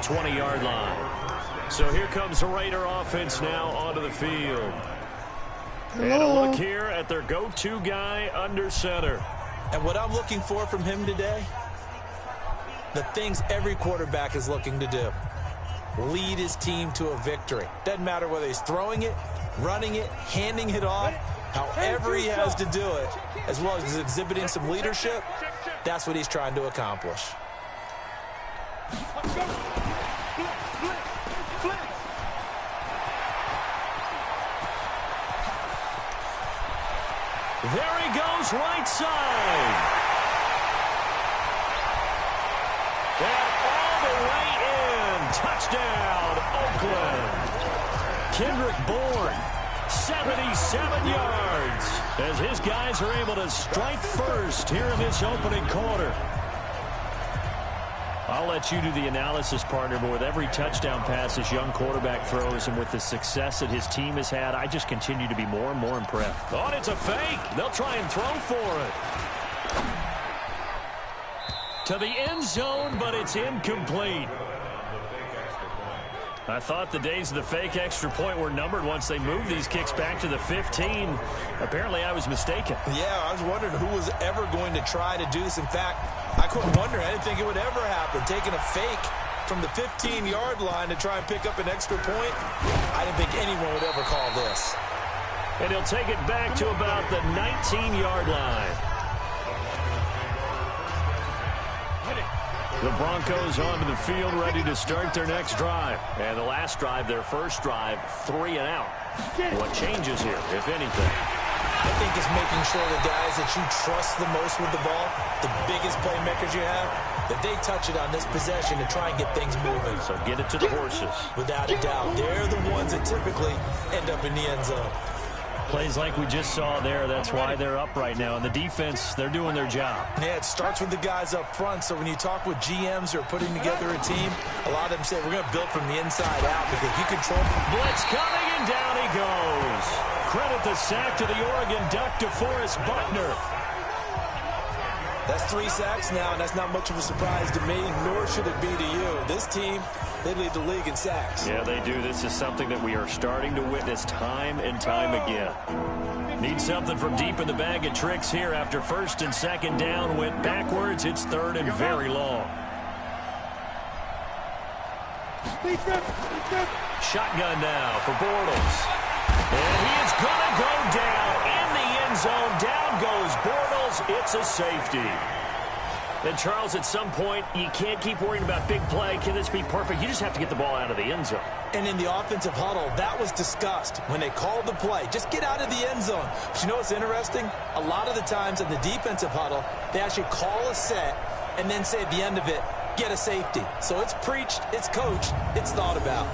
20-yard line. So here comes the Raider offense now onto the field. And a look here at their go-to guy under center. And what I'm looking for from him today, the things every quarterback is looking to do. Lead his team to a victory. Doesn't matter whether he's throwing it, running it, handing it off, however he has to do it, as well as exhibiting some leadership, that's what he's trying to accomplish. There he goes, right side. And all the way in. Touchdown, Oakland. Kendrick Bourne, 77 yards, as his guys are able to strike first here in this opening quarter. I'll let you do the analysis, partner, but with every touchdown pass this young quarterback throws and with the success that his team has had, I just continue to be more and more impressed. Oh, and it's a fake. They'll try and throw for it. To the end zone, but it's incomplete. I thought the days of the fake extra point were numbered once they moved these kicks back to the 15. Apparently, I was mistaken. Yeah, I was wondering who was ever going to try to do this. In fact, I couldn't wonder. I didn't think it would ever happen. Taking a fake from the 15-yard line to try and pick up an extra point, I didn't think anyone would ever call this. And he'll take it back to about the 19-yard line. The Broncos onto the field, ready to start their next drive. And the last drive, their first drive, 3 and out. What changes here, if anything? I think it's making sure the guys that you trust the most with the ball, the biggest playmakers you have, that they touch it on this possession to try and get things moving. So get it to the horses. Without a doubt. They're the ones that typically end up in the end zone. Plays like we just saw there, that's why they're up right now. And the defense, they're doing their job. Yeah, it starts with the guys up front. So when you talk with GMs who are putting together a team, a lot of them say, we're going to build from the inside out because you control. Blitz coming, and down he goes. Credit the sack to the Oregon Duck, DeForest Buckner. That's 3 sacks now, and that's not much of a surprise to me, nor should it be to you. This team, they lead the league in sacks. Yeah, they do. This is something that we are starting to witness time and time again. Need something from deep in the bag of tricks here after first and second down. Went backwards. It's third and very long. Shotgun now for Bortles. And he is going to go down in the end zone. Down goes Bortles. It's a safety. And, Charles, at some point, you can't keep worrying about big play. Can this be perfect? You just have to get the ball out of the end zone. And in the offensive huddle, that was discussed when they called the play. Just get out of the end zone. But you know what's interesting? A lot of the times in the defensive huddle, they actually call a set and then say at the end of it, get a safety. So it's preached, it's coached, it's thought about.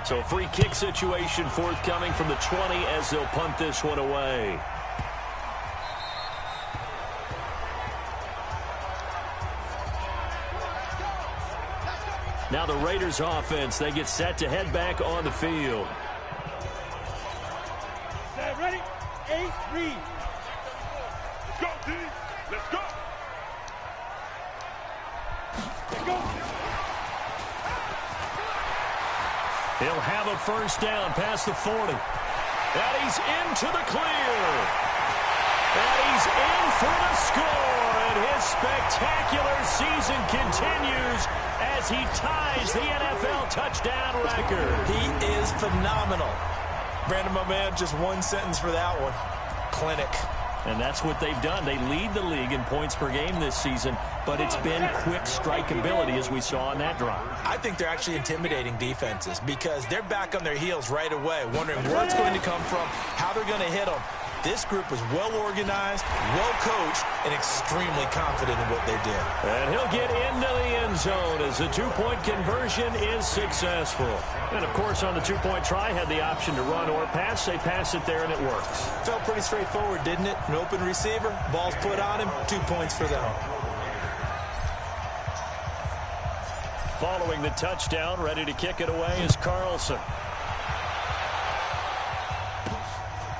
So a free kick situation forthcoming from the 20 as they'll punt this one away. Now the Raiders offense, they get set to head back on the field. Ready? 8, read. Let's go, D. Let's go. Let's go. He'll have a first down past the 40. And he's into the clear. And he's in for the score. And his spectacular season continues as he ties the NFL touchdown record. He is phenomenal. Brandon, my man, just one sentence for that one. Clinic. And that's what they've done. They lead the league in points per game this season, but it's been quick strikeability as we saw on that drive. I think they're actually intimidating defenses because they're back on their heels right away, wondering where it's going to come from, how they're going to hit them. This group is well organized, well coached, and extremely confident in what they did. And he'll get into the end zone as the two-point conversion is successful. And, of course, on the two-point try, had the option to run or pass. They pass it there, and it works. Felt pretty straightforward, didn't it? An open receiver, ball's put on him, 2 points for them. Following the touchdown, ready to kick it away is Carlson.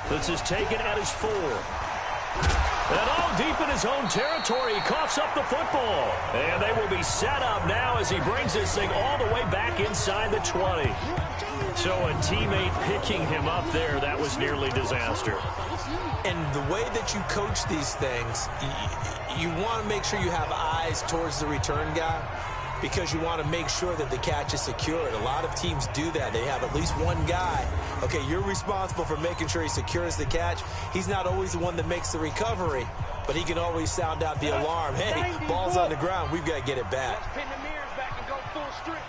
This is taken at his 4. And all deep in his own territory, he coughs up the football. And they will be set up now as he brings this thing all the way back inside the 20. So a teammate picking him up there, that was nearly disaster. And the way that you coach these things, you want to make sure you have eyes towards the return guy because you want to make sure that the catch is secured. A lot of teams do that. They have at least one guy. Okay, you're responsible for making sure he secures the catch. He's not always the one that makes the recovery, but he can always sound out the alarm. Hey, ball's on the ground. We've got to get it back. Pin the mirrors back and go full strip.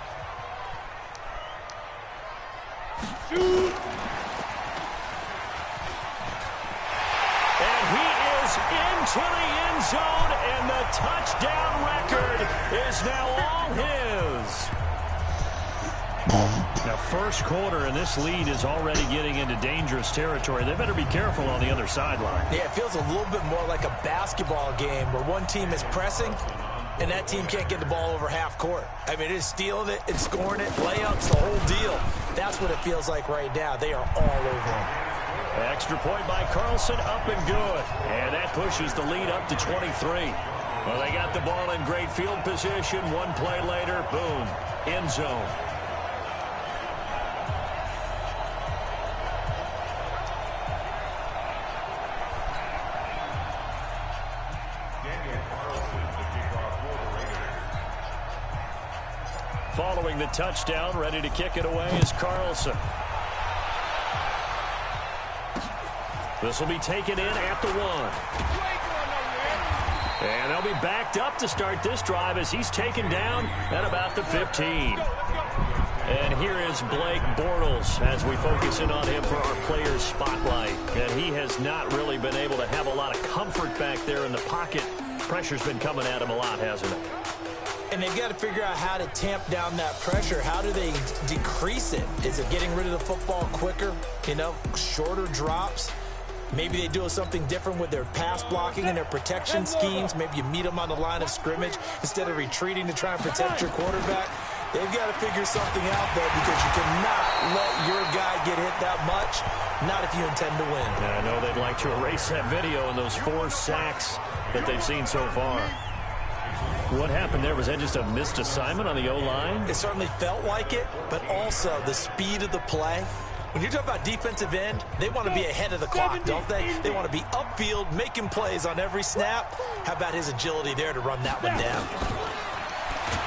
Shoot! And he is into the end zone, and the touchdown record is now all his. Now, first quarter, and this lead is already getting into dangerous territory. They better be careful on the other sideline. Yeah, it feels a little bit more like a basketball game where one team is pressing, and that team can't get the ball over half court. I mean, it's stealing it, it's scoring it, layups, the whole deal. That's what it feels like right now. They are all over him. Extra point by Carlson, up and good. And that pushes the lead up to 23. Well, they got the ball in great field position. One play later, boom, end zone. Following the touchdown, ready to kick it away is Carlson. This will be taken in at the 1. And they'll be backed up to start this drive as he's taken down at about the 15. And here is Blake Bortles as we focus in on him for our players spotlight. And he has not really been able to have a lot of comfort back there in the pocket. Pressure's been coming at him a lot, hasn't it? And they've got to figure out how to tamp down that pressure. How do they decrease it? Is it getting rid of the football quicker? You know, shorter drops? Maybe they do something different with their pass blocking and their protection schemes. Maybe you meet them on the line of scrimmage instead of retreating to try and protect your quarterback. They've got to figure something out, though, because you cannot let your guy get hit that much, not if you intend to win. Yeah, I know they'd like to erase that video and those 4 sacks that they've seen so far. What happened there? Was that just a missed assignment on the O-line? It certainly felt like it, but also the speed of the play. When you're talking about defensive end, they want to be ahead of the clock, don't they? They want to be upfield, making plays on every snap. How about his agility there to run that one down?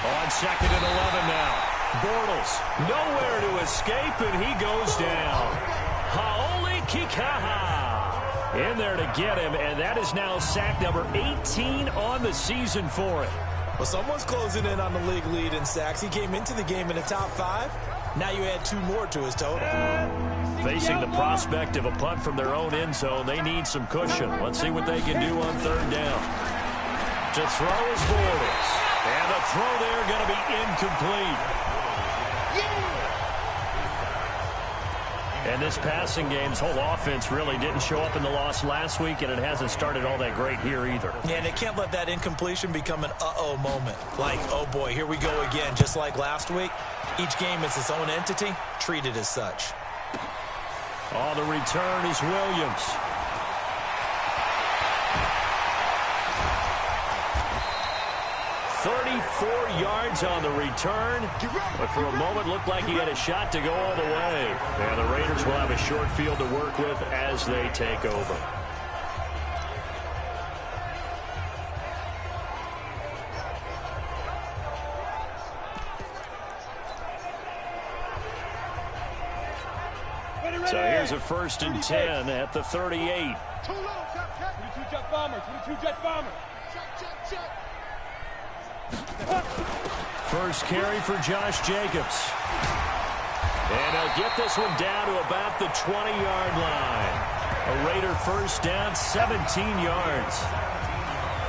On 2nd and 11 now. Bortles, nowhere to escape, and he goes down. Haoli Kikaha in there to get him, and that is now sack number 18 on the season for it. Well, someone's closing in on the league lead in sacks. He came into the game in the top 5. Now you add 2 more to his total. Facing the prospect of a punt from their own end zone, they need some cushion. Let's see what they can do on 3rd down. To throw is Bortles. And the throw there going to be incomplete. And this passing game's whole offense really didn't show up in the loss last week, and it hasn't started all that great here either. Yeah, and they can't let that incompletion become an uh-oh moment. Like, oh boy, here we go again, just like last week. Each game is its own entity, treated as such. On the return is Williams. Yards on the return, but for a moment looked like he had a shot to go all the way. And the Raiders will have a short field to work with as they take over. So here's a 1st and 10 at the 38. 22 jet bomber, 22 jet bomber. Check. First carry for Josh Jacobs. And he'll get this one down to about the 20-yard line. A Raider 1st down, 17 yards.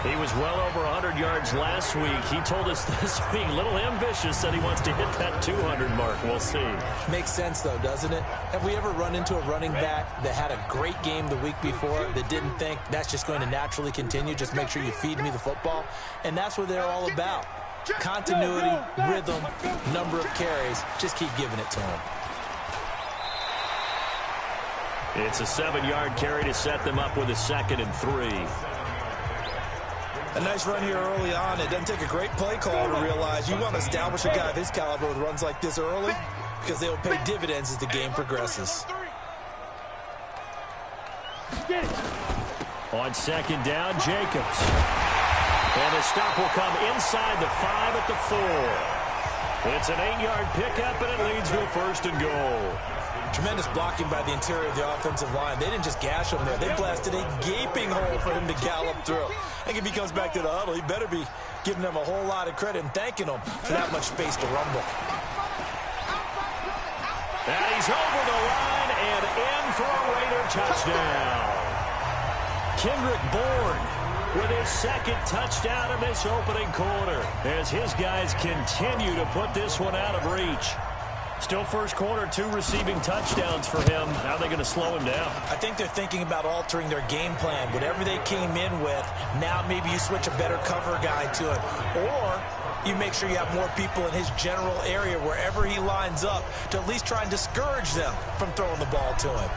He was well over 100 yards last week. He told us this week, a little ambitious, said he wants to hit that 200 mark. We'll see. Makes sense, though, doesn't it? Have we ever run into a running back that had a great game the week before that didn't think that's just going to naturally continue? Just make sure you feed me the football. And that's what they're all about. Continuity, rhythm, number of carries. Just keep giving it to him. It's a 7-yard carry to set them up with a 2nd and 3. A nice run here early on. It doesn't take a great play call to realize you want to establish a guy of his caliber with runs like this early because they will pay dividends as the game progresses. On second down, Jacobs. And the stop will come inside the 5 at the 4. It's an 8-yard pickup, and it leads to a 1st and goal. Tremendous blocking by the interior of the offensive line. They didn't just gash him there. They blasted a gaping hole for him to gallop through. I think if he comes back to the huddle, he better be giving them a whole lot of credit and thanking them for that much space to rumble. And he's over the line and in for a Raider touchdown. Kendrick Bourne with his 2nd touchdown in this opening quarter as his guys continue to put this one out of reach. Still first quarter, 2 receiving touchdowns for him. How are they going to slow him down? I think they're thinking about altering their game plan. Whatever they came in with, now maybe you switch a better cover guy to him. Or you make sure you have more people in his general area wherever he lines up to at least try and discourage them from throwing the ball to him.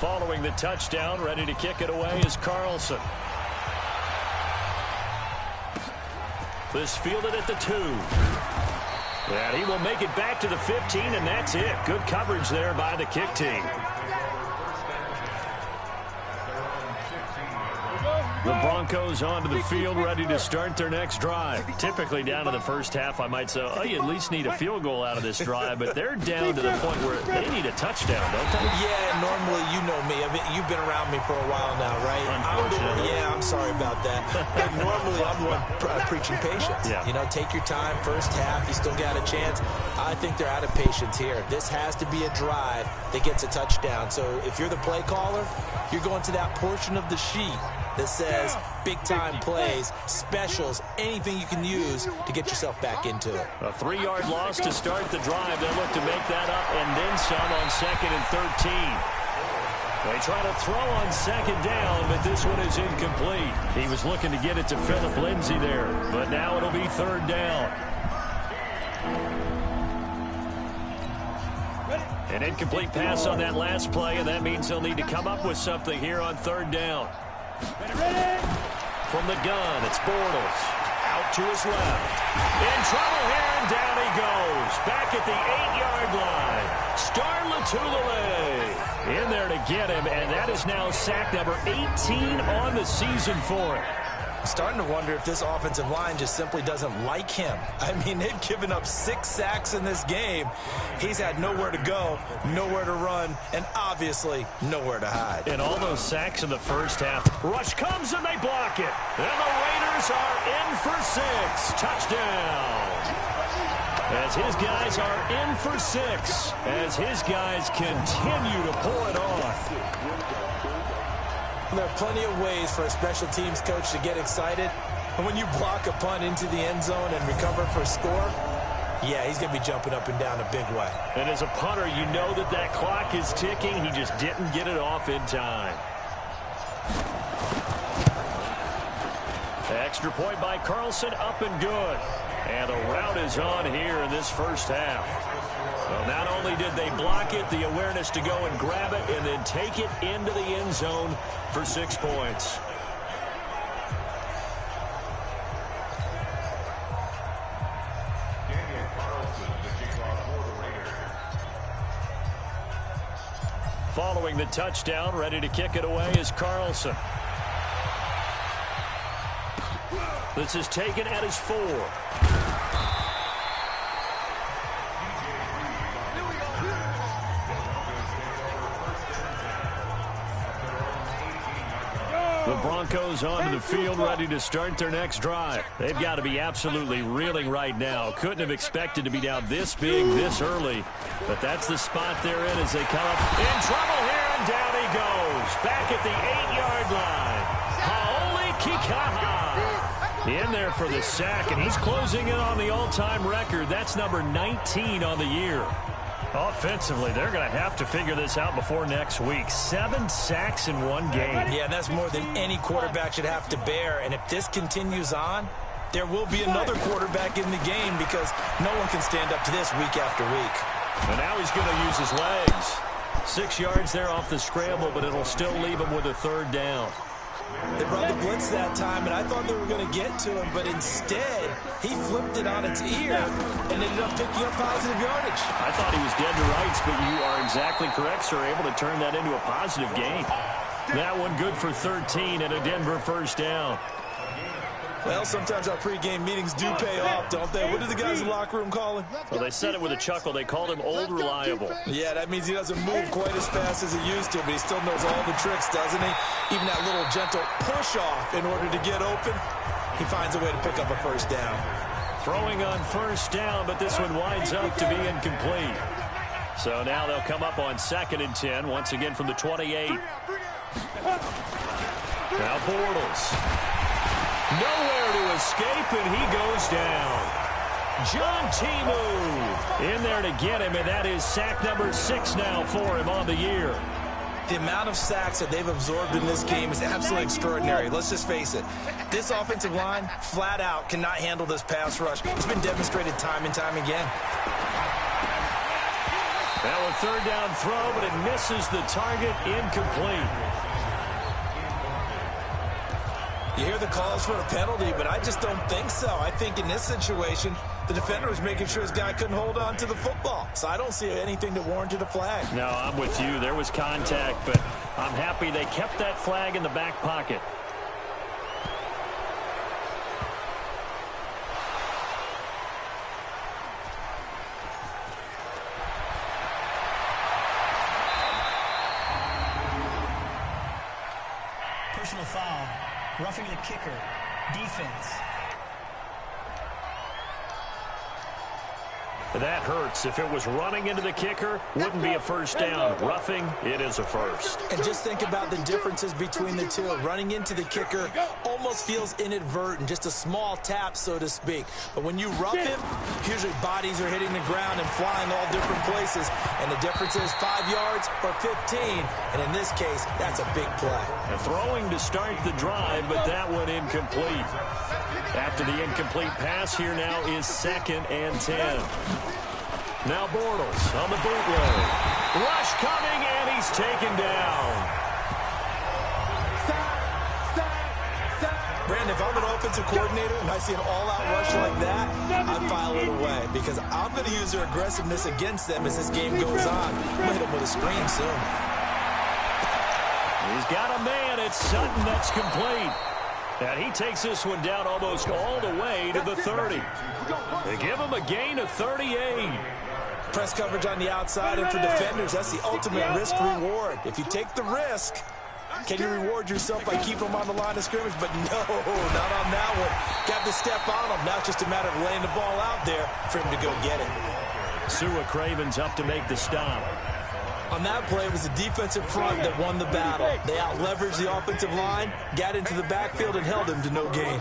Following the touchdown, ready to kick it away is Carlson. This fielded at the 2. And he will make it back to the 15, and that's it. Good coverage there by the kick team. The Broncos onto the field, ready to start their next drive. Typically down to the first half, I might say, oh, you at least need a field goal out of this drive, but they're down to the point where they need a touchdown, don't they? Yeah, normally, you know me. I mean, you've been around me for a while now, right? Unfortunately. I'm sorry about that. But normally, I'm the one preaching patience. Yeah. You know, take your time, first half, you still got a chance. I think they're out of patience here. This has to be a drive that gets a touchdown. So if you're the play caller, you're going to that portion of the sheet that says big-time plays, specials, anything you can use to get yourself back into it. A 3-yard loss to start the drive. They look to make that up and then some on 2nd and 13. They try to throw on 2nd down, but this one is incomplete. He was looking to get it to Phillip Lindsay there, but now it'll be 3rd down. An incomplete pass on that last play, and that means they'll need to come up with something here on 3rd down. From the gun, it's Bortles. Out to his left. In trouble here, and down he goes. Back at the 8-yard line. Star Latulippe in there to get him, and that is now sack number 18 on the season for him. I'm starting to wonder if this offensive line just simply doesn't like him. I mean, they've given up 6 sacks in this game. He's had nowhere to go, nowhere to run, and obviously nowhere to hide. And all those sacks in the first half. Rush comes and they block it. And the Raiders are in for 6. Touchdown. As his guys are in for 6. As his guys continue to pull it off. There are plenty of ways for a special teams coach to get excited. And when you block a punt into the end zone and recover for a score, yeah, he's going to be jumping up and down a big way. And as a punter, you know that that clock is ticking. He just didn't get it off in time. Extra point by Carlson, up and good. And the route is on here in this first half. Well, not only did they block it, the awareness to go and grab it and then take it into the end zone for 6 points. Following the touchdown, ready to kick it away is Carlson. This is taken at his 4. The Broncos onto the field, ready to start their next drive. They've got to be absolutely reeling right now. Couldn't have expected to be down this big, this early. But that's the spot they're in as they come up. In trouble here, and down he goes. Back at the 8-yard line. Haoli Kikaha in there for the sack, and he's closing in on the all-time record. That's number 19 on the year. Offensively, they're going to have to figure this out before next week. 7 sacks in one game. Yeah, that's more than any quarterback should have to bear. And if this continues on, there will be another quarterback in the game because no one can stand up to this week after week. And now he's going to use his legs. 6 yards there off the scramble, but it'll still leave him with a third down. They brought the blitz that time, and I thought they were going to get to him, but instead, he flipped it on its ear and ended up picking up positive yardage. I thought he was dead to rights, but you are exactly correct, sir, able to turn that into a positive gain. That one good for 13 and a Denver first down. Well, sometimes our pregame meetings do pay off, don't they? What do the guys in the locker room call him? Well, they said it with a chuckle. They called him Old Reliable. Yeah, that means he doesn't move quite as fast as he used to, but he still knows all the tricks, doesn't he? Even that little gentle push-off in order to get open, he finds a way to pick up a first down. Throwing on first down, but this one winds up to be incomplete. So now they'll come up on 2nd and 10, once again from the 28. Now Bortles. Nowhere to escape, and he goes down. John Timu in there to get him, and that is sack number 6 now for him on the year. The amount of sacks that they've absorbed in this game is absolutely extraordinary. Let's just face it. This offensive line, flat out, cannot handle this pass rush. It's been demonstrated time and time again. Now a third down throw, but it misses the target, incomplete. You hear the calls for a penalty, but I just don't think so. I think in this situation, the defender was making sure his guy couldn't hold on to the football. So I don't see anything that warranted a flag. No, I'm with you. There was contact, but I'm happy they kept that flag in the back pocket. Personal foul. Roughing the kicker. Defense. That hurts. If it was running into the kicker, wouldn't be a first down. Roughing, it is a first. And just think about the differences between the two. Running into the kicker almost feels inadvertent, just a small tap, so to speak. But when you rough him, usually bodies are hitting the ground and flying all different places. And the difference is 5 yards or 15. And in this case, that's a big play. And throwing to start the drive, but that one incomplete. After the incomplete pass, here now is 2nd and 10. Now Bortles on the bootleg. Rush coming, and he's taken down. Brandon, if I'm an offensive coordinator and I see an all-out rush like that, I'd file it away because I'm going to use their aggressiveness against them as this game goes on. I'm going to hit them with a screen soon. He's got a man. It's Sutton that's complete. And he takes this one down almost all the way to the 30. They give him a gain of 38. Press coverage on the outside, and for defenders, that's the ultimate risk-reward. If you take the risk, can you reward yourself by keeping them on the line of scrimmage? But no, not on that one. Got to step on them. Now it's just a matter of laying the ball out there for him to go get it. Sua Craven's up to make the stop. On that play, it was the defensive front that won the battle. They out-leveraged the offensive line, got into the backfield, and held him to no gain.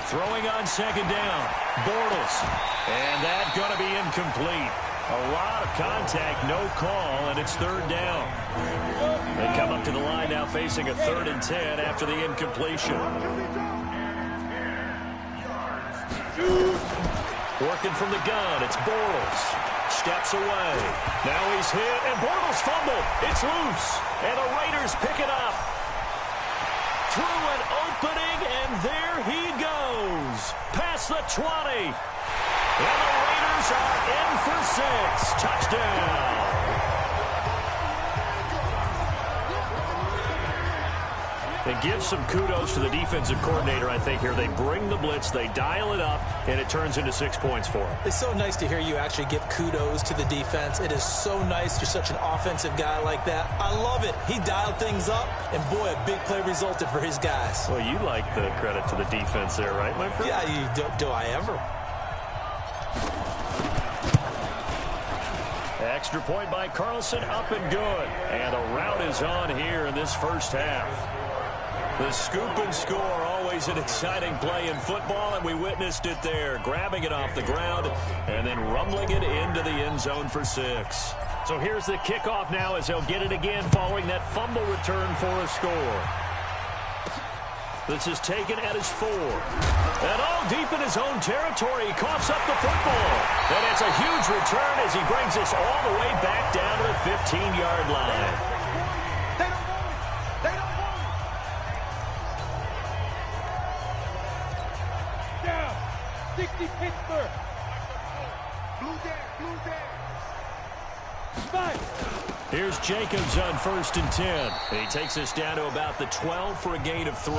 Throwing on 2nd down. Bortles. And that's going to be incomplete. A lot of contact, no call, and it's 3rd down. They come up to the line now facing a 3rd and 10 after the incompletion. Working from the gun, it's Bortles. Steps away. Now he's hit, and Bortles fumbled. It's loose, and the Raiders pick it up. Through an opening, and there he goes. Past the 20. And the Raiders are in for 6. Touchdown. And give some kudos to the defensive coordinator, I think, here. They bring the blitz, they dial it up, and it turns into 6 points for them. It's so nice to hear you actually give kudos to the defense. It is so nice you're such an offensive guy like that. I love it. He dialed things up, and boy, a big play resulted for his guys. Well, you like the credit to the defense there, right, my friend? Yeah, do I ever? Extra point by Carlson, up and good. And a rout is on here in this first half. The scoop and score, always an exciting play in football, and we witnessed it there, grabbing it off the ground and then rumbling it into the end zone for 6. So here's the kickoff now as they'll get it again following that fumble return for a score. This is taken at his 4. And all deep in his own territory, he coughs up the football. And it's a huge return as he brings us all the way back down to the 15-yard line. They don't want it. They don't want it. Down. 60 Pittsburgh. Blue down. Blue down. Spike. Here's Jacobs on 1st and 10. He takes us down to about the 12 for a gain of 3.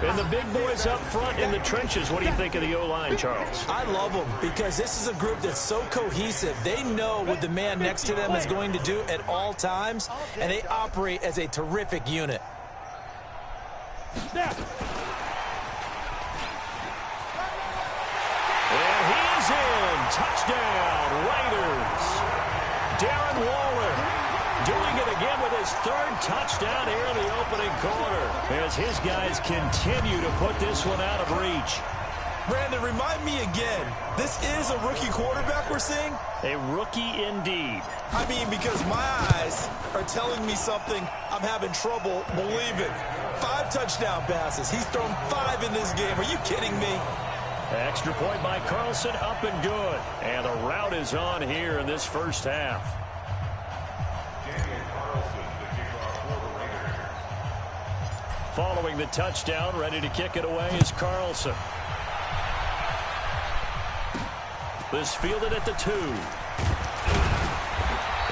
And the big boys up front in the trenches. What do you think of the O-line, Charles? I love them because this is a group that's so cohesive. They know what the man next to them is going to do at all times, and they operate as a terrific unit. Snap. And he is in. Touchdown, Raiders. Darren Waller doing it again with his 3rd touchdown here in the opening quarter as his guys continue to put this one out of reach. Brandon, remind me again, this is a rookie quarterback we're seeing? A rookie indeed. I mean, because my eyes are telling me something I'm having trouble believing. 5 touchdown passes. He's thrown 5 in this game. Are you kidding me? Extra point by Carlson, up and good. And the route is on here in this first half. Following the touchdown, ready to kick it away is Carlson. This fielded at the 2.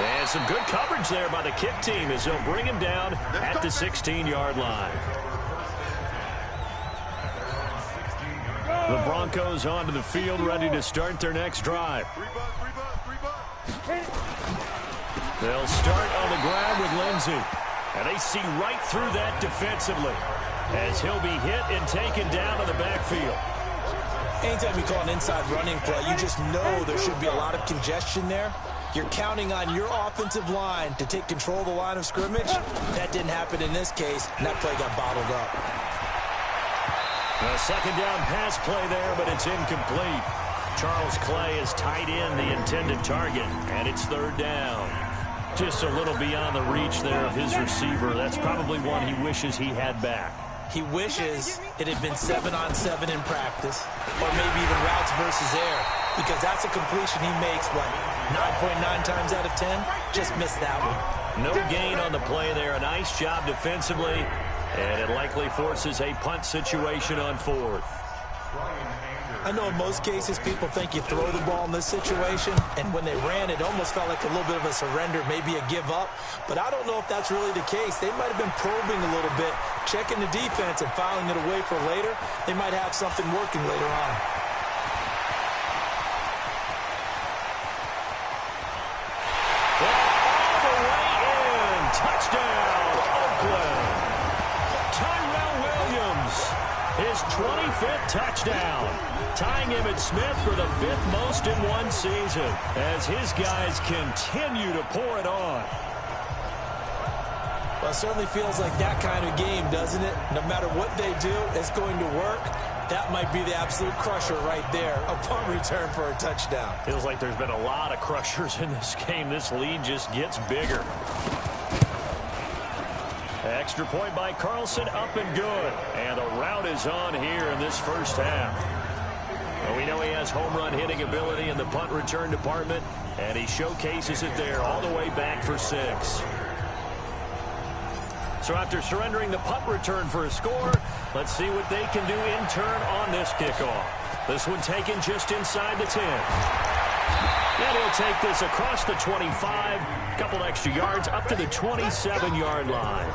And some good coverage there by the kick team as they'll bring him down at the 16-yard line. The Broncos onto the field, ready to start their next drive. They'll start on the ground with Lindsey. And they see right through that defensively as he'll be hit and taken down to the backfield. Anytime you call an inside running play, you just know there should be a lot of congestion there. You're counting on your offensive line to take control of the line of scrimmage. That didn't happen in this case, and that play got bottled up. A 2nd down pass play there, but it's incomplete. Charles Clay is tied in the intended target, and it's 3rd down. Just a little beyond the reach there of his receiver. That's probably one he wishes he had back. He wishes it had been 7-on-7 in practice, or maybe even routes versus air, because that's a completion he makes, what, 9.9 times out of 10? Just missed that one. No gain on the play there. A nice job defensively, and it likely forces a punt situation on 4th. I know in most cases people think you throw the ball in this situation, and when they ran, it almost felt like a little bit of a surrender, maybe a give up. But I don't know if that's really the case. They might have been probing a little bit, checking the defense and filing it away for later. They might have something working later on. All the way in. Touchdown, Oakland. Tyrell Williams, his 25th touchdown. Tying Emmitt Smith for the 5th most in one season as his guys continue to pour it on. Well, it certainly feels like that kind of game, doesn't it? No matter what they do, it's going to work. That might be the absolute crusher right there, a punt return for a touchdown. Feels like there's been a lot of crushers in this game. This lead just gets bigger. Extra point by Carlson, up and good. And the route is on here in this first half. Well, we know he has home run hitting ability in the punt return department, and he showcases it there all the way back for 6. So after surrendering the punt return for a score, let's see what they can do in turn on this kickoff. This one taken just inside the 10. And he'll take this across the 25, a couple extra yards up to the 27-yard line.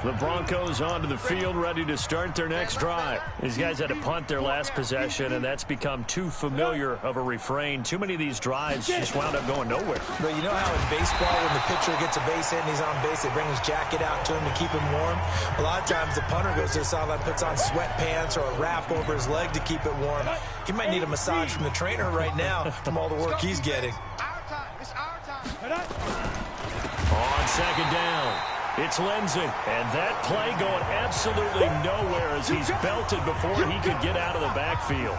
The Broncos onto the field, ready to start their next drive. These guys had to punt their last possession, and that's become too familiar of a refrain. Too many of these drives just wound up going nowhere. But you know how in baseball, when the pitcher gets a base hit and he's on base, they bring his jacket out to him to keep him warm? A lot of times the punter goes to the sideline, puts on sweatpants or a wrap over his leg to keep it warm. He might need a massage from the trainer right now from all the work he's getting. It's our time. On 2nd down, it's Lindsey. And that play going absolutely nowhere as he's belted before he could get out of the backfield.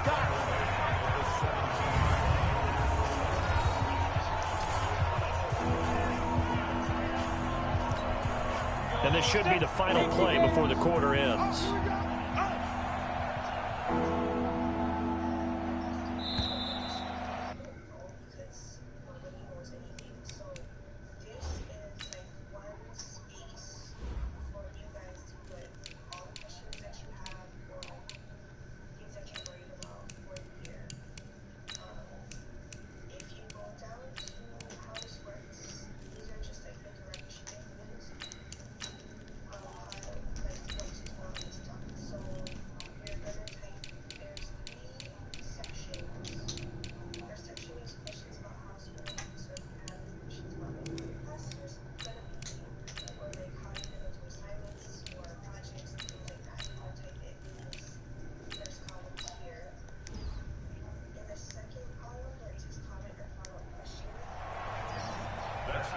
this should be the final play before the quarter ends.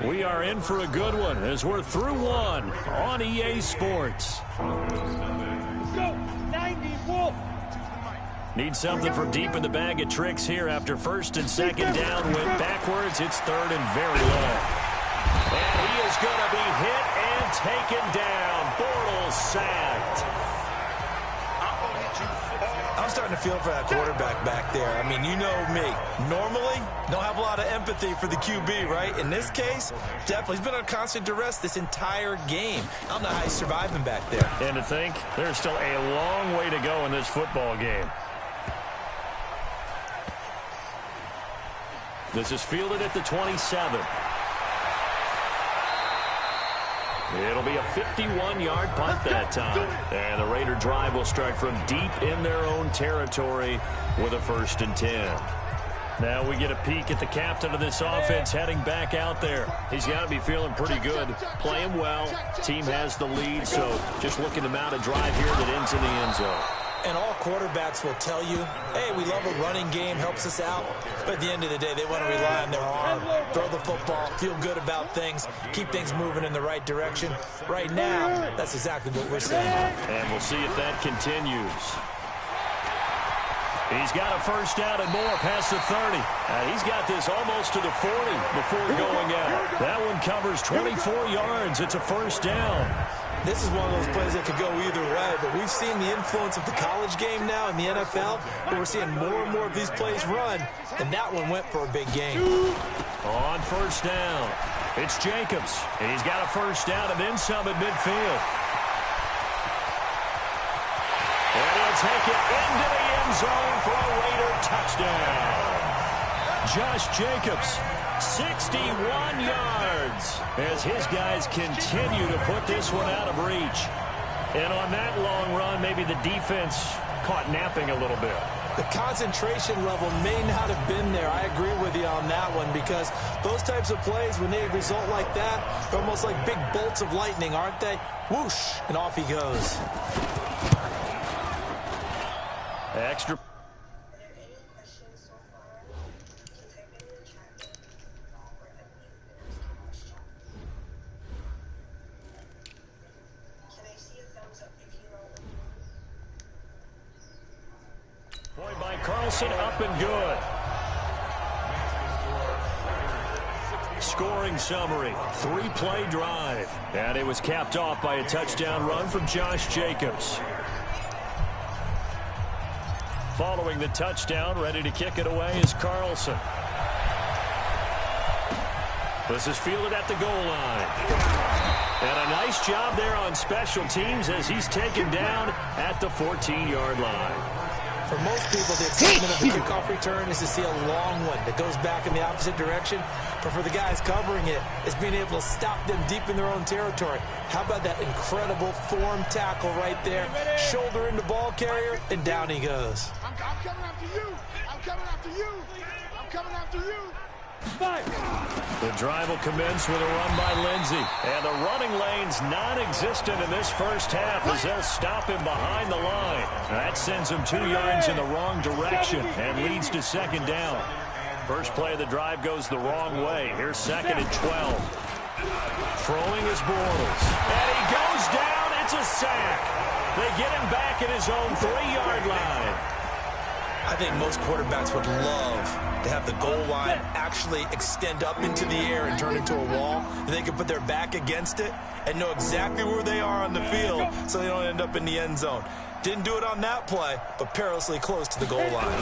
We are in for a good one as we're through one on EA Sports. Go! 94! Need something from deep in the bag of tricks here after first and second down went backwards. It's third and very low. And he is going to be hit and taken down. Bortles sacked. I'm starting to feel for that quarterback back there. I mean, you know me. Normally, don't have a lot of empathy for the QB, right? In this case, definitely. He's been on constant duress this entire game. I don't know how he's surviving back there. And to think, there's still a long way to go in this football game. This is fielded at the 27. It'll be a 51-yard punt that time. And the Raider drive will start from deep in their own territory with a 1st and 10. Now we get a peek at the captain of this offense heading back out there. He's got to be feeling pretty good, playing well. Team has the lead, so just looking to mount a drive here that ends in the end zone. And all quarterbacks will tell you, hey, we love a running game, helps us out. But at the end of the day, they want to rely on their arm, throw the football, feel good about things, keep things moving in the right direction. Right now, that's exactly what we're seeing. And we'll see if that continues. He's got a 1st down and more past the 30. He's got this almost to the 40 before going out. That one covers 24 yards. It's a 1st down. This is one of those plays that could go either way, but we've seen the influence of the college game now in the NFL, but we're seeing more and more of these plays run, and that one went for a big gain. On 1st down, it's Jacobs. He's got a 1st down and then some at midfield. And he'll take it into the end zone for a Raider touchdown. Josh Jacobs, 61 yards as his guys continue to put this one out of reach. And on that long run, maybe the defense caught napping a little bit. The concentration level may not have been there. I agree with you on that one because those types of plays, when they result like that, they're almost like big bolts of lightning, aren't they? Whoosh, and off he goes. Extra. Point by Carlson, up and good. Scoring summary, 3-play drive. And it was capped off by a touchdown run from Josh Jacobs. Following the touchdown, ready to kick it away is Carlson. This is fielded at the goal line. And a nice job there on special teams as he's taken down at the 14-yard line. For most people, the excitement of the kickoff return is to see a long one that goes back in the opposite direction. But for the guys covering it, it's being able to stop them deep in their own territory. How about that incredible form tackle right there? Shoulder into ball carrier, and down he goes. I'm coming after you. I'm coming after you. I'm coming after you. The drive will commence with a run by Lindsey. And the running lane's non-existent in this first half as they'll stop him behind the line. That sends him 2 yards in the wrong direction and leads to 2nd down. First play of the drive goes the wrong way. Here's 2nd and 12. Throwing is Bortles. And he goes down. It's a sack. They get him back at his own 3-yard line. I think most quarterbacks would love to have the goal line actually extend up into the air and turn into a wall, and they can put their back against it and know exactly where they are on the field so they don't end up in the end zone. Didn't do it on that play, but perilously close to the goal line.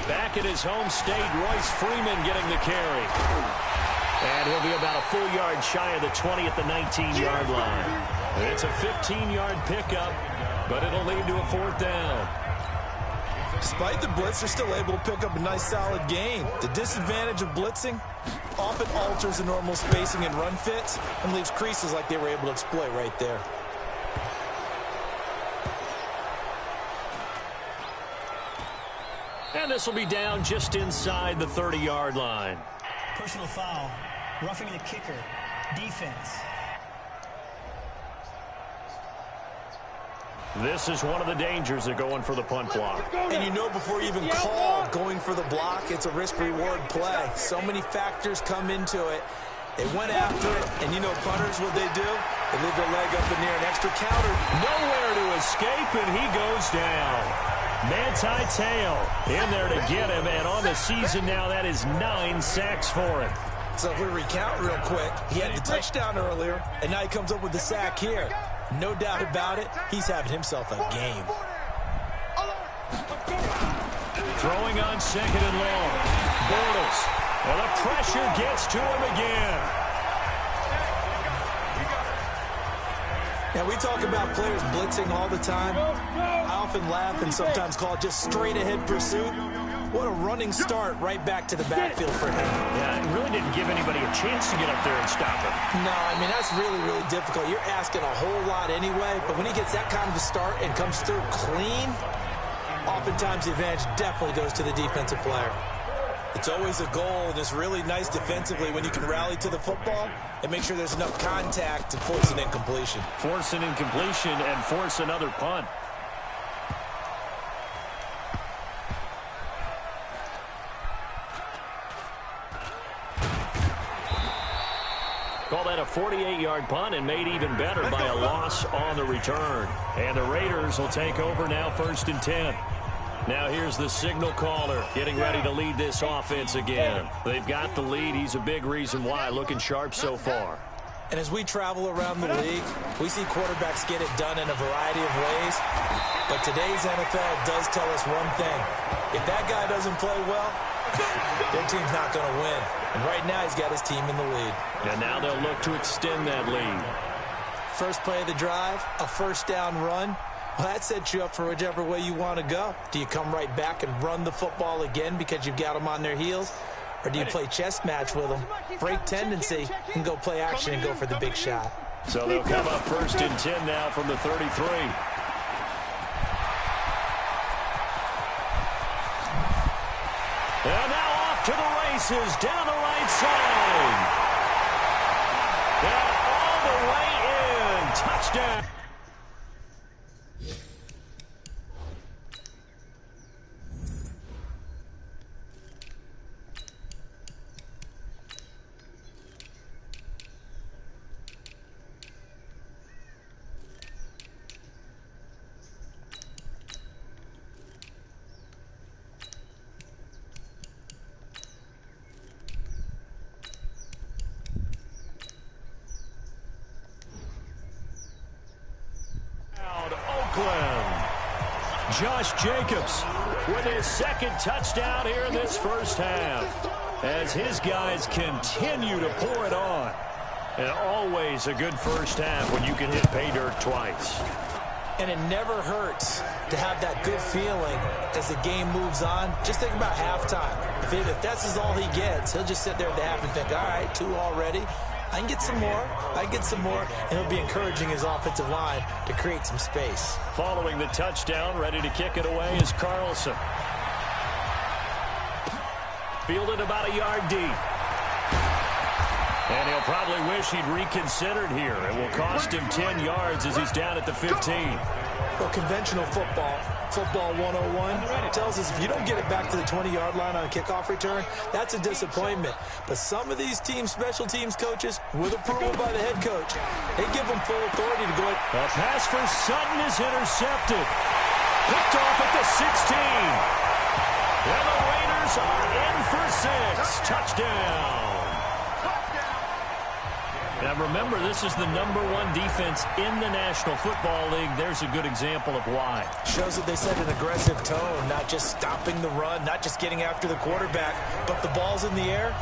Back at his home state, Royce Freeman getting the carry. And he'll be about a full yard shy of the 20 at the 19-yard line. It's a 15-yard pickup, but it'll lead to a 4th down. Despite the blitz, they're still able to pick up a nice solid gain. The disadvantage of blitzing often alters the normal spacing and run fits and leaves creases like they were able to exploit right there. And this will be down just inside the 30-yard line. Personal foul. Roughing the kicker. Defense. This is one of the dangers of going for the punt block. And you know before you even call going for the block, it's a risk-reward play. So many factors come into it. They went after it, and you know punters, what they do? They leave their leg up in the air, an extra counter. Nowhere to escape, and he goes down. Manti Te'o in there to get him, and on the season now, that is 9 sacks for him. So if we recount real quick, he had the touchdown earlier, and now he comes up with the sack here. No doubt about it, he's having himself a game. Throwing on 2nd and long. Bortles. And the pressure gets to him again. Now, we talk about players blitzing all the time. I often laugh and sometimes call it just straight-ahead pursuit. What a running start right back to the backfield for him. Yeah, it really didn't give anybody a chance to get up there and stop him. No, I mean, that's really, really difficult. You're asking a whole lot anyway, but when he gets that kind of a start and comes through clean, oftentimes the advantage definitely goes to the defensive player. It's always a goal, and it's really nice defensively when you can rally to the football and make sure there's enough contact to force an incompletion. Force an incompletion and force another punt. Call that a 48-yard punt and made even better by a loss on the return. And the Raiders will take over now 1st and 10. Now here's the signal caller getting ready to lead this offense again. They've got the lead. He's a big reason why. Looking sharp so far. And as we travel around the league, we see quarterbacks get it done in a variety of ways. But today's NFL does tell us one thing. If that guy doesn't play well, their team's not going to win. And right now, he's got his team in the lead. And now they'll look to extend that lead. First play of the drive, a 1st down run. Well, that sets you up for whichever way you want to go. Do you come right back and run the football again because you've got them on their heels? Or do you play chess match with them, break tendency, and go play action and go for the big shot? So they'll come up 1st and 10 now from the 33. And now off to the races down the right side. And all the way in. Touchdown. Josh Jacobs with his 2nd touchdown here in this 1st half as his guys continue to pour it on. And always a good 1st half when you can hit pay dirt twice. And it never hurts to have that good feeling as the game moves on. Just think about halftime. If that's all he gets, he'll just sit there at the half and think, all right, 2 already. I can get some more. I can get some more. And he'll be encouraging his offensive line to create some space. Following the touchdown, ready to kick it away is Carlson. Fielded about a yard deep. And he'll probably wish he'd reconsidered here. It will cost him 10 yards as he's down at the 15. Well, conventional football 101, tells us if you don't get it back to the 20-yard line on a kickoff return, that's a disappointment. But some of these special teams coaches, with approval by the head coach, they give them full authority to go ahead. A pass for Sutton is intercepted. Picked off at the 16. And the Raiders are in for 6. Touchdown. Now remember, this is the #1 defense in the National Football League. There's a good example of why. Shows that they set an aggressive tone, not just stopping the run, not just getting after the quarterback, but the ball's in the air.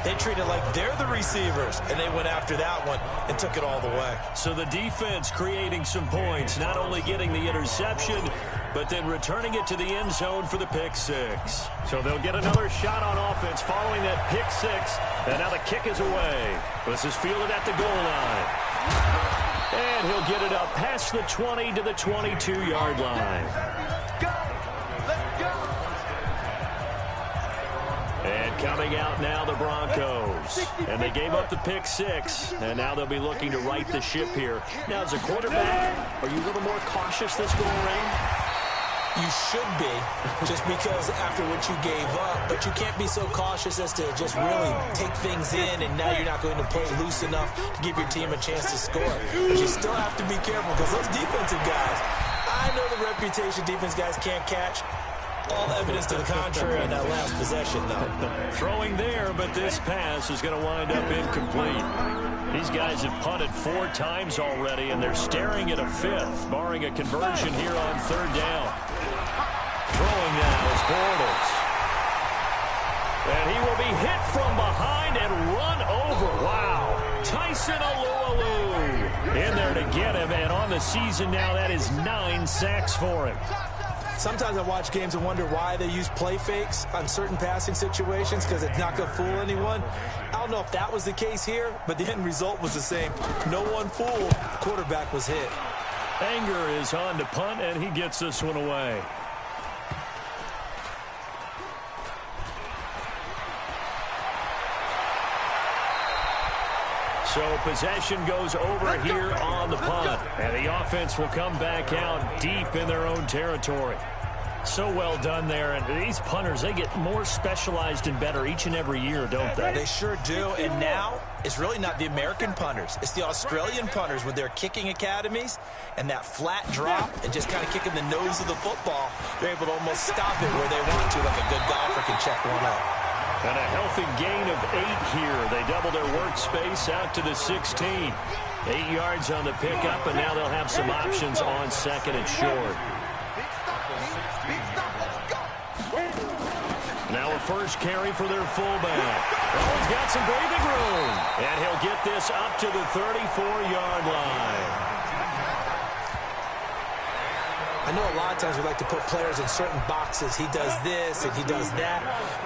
They treat it like they're the receivers, and they went after that one and took it all the way. So the defense creating some points, not only getting the interception, but then returning it to the end zone for the pick 6. So they'll get another shot on offense following that pick 6, and now the kick is away. This is fielded at the goal line. And he'll get it up past the 20 to the 22-yard line. And coming out now, the Broncos. And they gave up the pick 6, and now they'll be looking to right the ship here. Now, as a quarterback, are you a little more cautious this go-around? You should be, just because after what you gave up, but you can't be so cautious as to just really take things in, and now you're not going to play loose enough to give your team a chance to score. But you still have to be careful, because those defensive guys, I know the reputation defense guys can't catch. All evidence to the contrary on that last possession, though. Throwing there, but this pass is going to wind up incomplete. These guys have punted 4 times already, and they're staring at a 5th, barring a conversion here on 3rd down. Throwing now is Bortles. And he will be hit from behind and run over. Wow. Tyson Alualu in there to get him, and on the season now, that is 9 sacks for him. Sometimes I watch games and wonder why they use play fakes on certain passing situations, because it's not going to fool anyone. I don't know if that was the case here, but the end result was the same. No one fooled. Quarterback was hit. Anger is on to punt, and he gets this one away. So possession goes over here on the punt. And the offense will come back out deep in their own territory. So well done there. And these punters, they get more specialized and better each and every year, don't they? They sure do. And now it's really not the American punters. It's the Australian punters with their kicking academies and that flat drop and just kind of kicking the nose of the football. They're able to almost stop it where they want to, like a good golfer can check one up. And a healthy gain of 8 here. They double their workspace out to the 16. 8 yards on the pickup, and now they'll have some options on 2nd and short. Now a first carry for their fullback. Oh, he's got some breathing room. And he'll get this up to the 34-yard line. I know a lot of times we like to put players in certain boxes. He does this and he does that.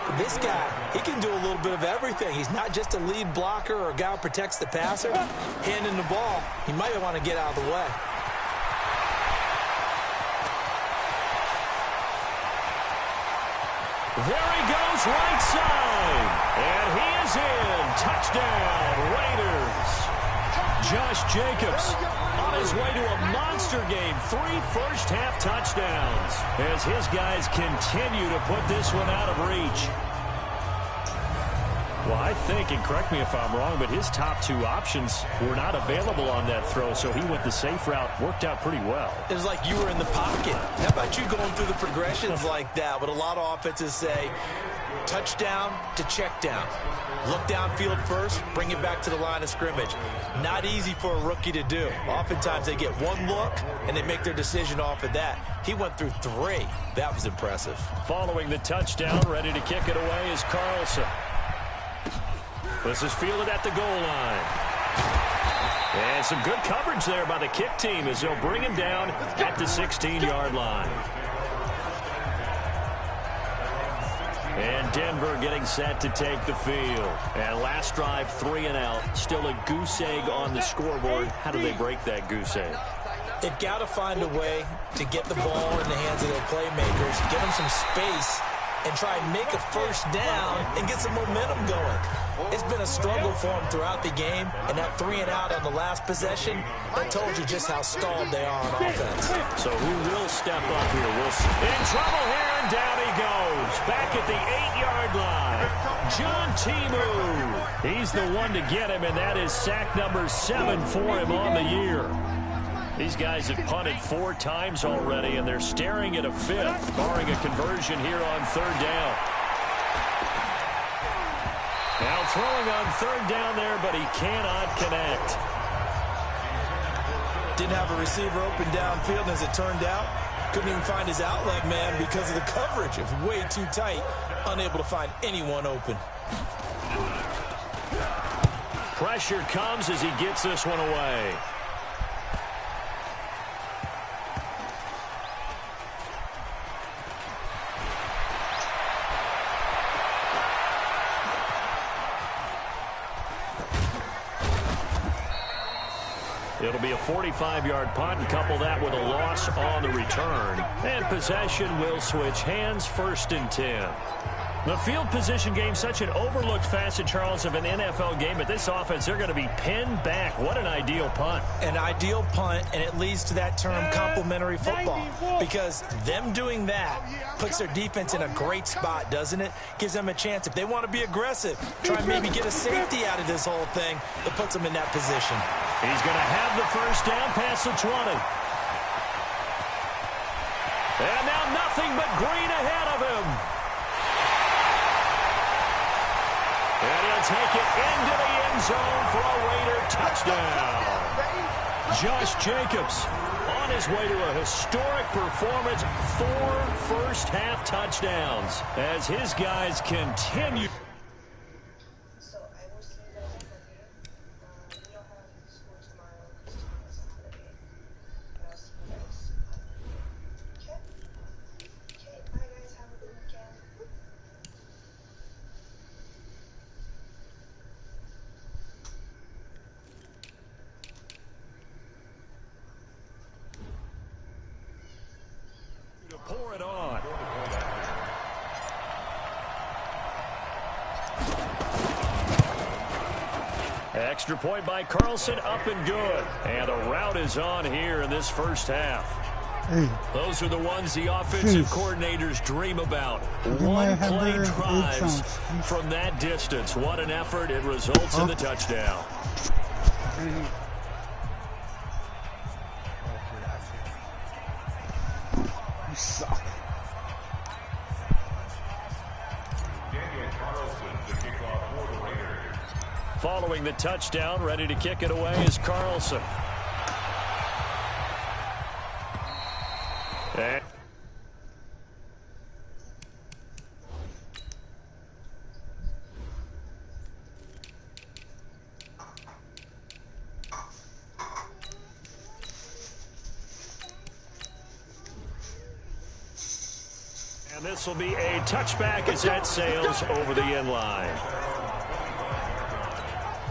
But this guy, he can do a little bit of everything. He's not just a lead blocker or a guy who protects the passer. Handing the ball, he might want to get out of the way. There he goes, right side. And he is in. Touchdown, Raiders. Josh Jacobs on his way to a monster game. 3 first-half touchdowns as his guys continue to put this one out of reach. Well, I think, and correct me if I'm wrong, but his top 2 options were not available on that throw, so he went the safe route. Worked out pretty well. It was like you were in the pocket. How about you going through the progressions like that? What a lot of offenses say, touchdown to check down. Look downfield first, bring it back to the line of scrimmage. Not easy for a rookie to do. Oftentimes they get one look, and they make their decision off of that. He went through 3. That was impressive. Following the touchdown, ready to kick it away is Carlson. This is fielded at the goal line. And some good coverage there by the kick team as they'll bring him down at the 16-yard line. And Denver getting set to take the field. And last drive, 3 and out. Still a goose egg on the scoreboard. How do they break that goose egg? They've got to find a way to get the ball in the hands of their playmakers, get them some space, and try and make a first down and get some momentum going. It's been a struggle for them throughout the game, and that 3 and out on the last possession, that told you just how stalled they are on offense. So who will step up here? We'll see. In trouble here, and down he goes. Back at the 8-yard line. John Timu. He's the one to get him, and that is sack number 7 for him on the year. These guys have punted 4 times already, and they're staring at a 5th, barring a conversion here on 3rd down. Now throwing on 3rd down there, but he cannot connect. Didn't have a receiver open downfield, and as it turned out, couldn't even find his outlet man because of the coverage. It was way too tight, unable to find anyone open. Pressure comes as he gets this one away. It'll be a 45-yard punt, and couple that with a loss on the return. And possession will switch hands, 1st and 10. The field position game, such an overlooked facet, Charles, of an NFL game. But this offense, they're going to be pinned back. What an ideal punt. An ideal punt, and it leads to that term complementary football. Because them doing that puts their defense in a great spot, doesn't it? Gives them a chance. If they want to be aggressive, try and maybe get a safety out of this whole thing, it puts them in that position. He's going to have the 1st down past the 20. And now nothing but green ahead of him. And he'll take it into the end zone for a Raider touchdown. Josh Jacobs on his way to a historic performance, 4 first-half touchdowns as his guys continue. Pour it on. Extra point by Carlson, up and good. And the route is on here in this 1st half. Those are the ones the offensive coordinators dream about. One-play drives from that distance. What an effort. It results in the touchdown. Suck. Following the touchdown, ready to kick it away is Carlson. And this will be a touchback as that sails over the end line.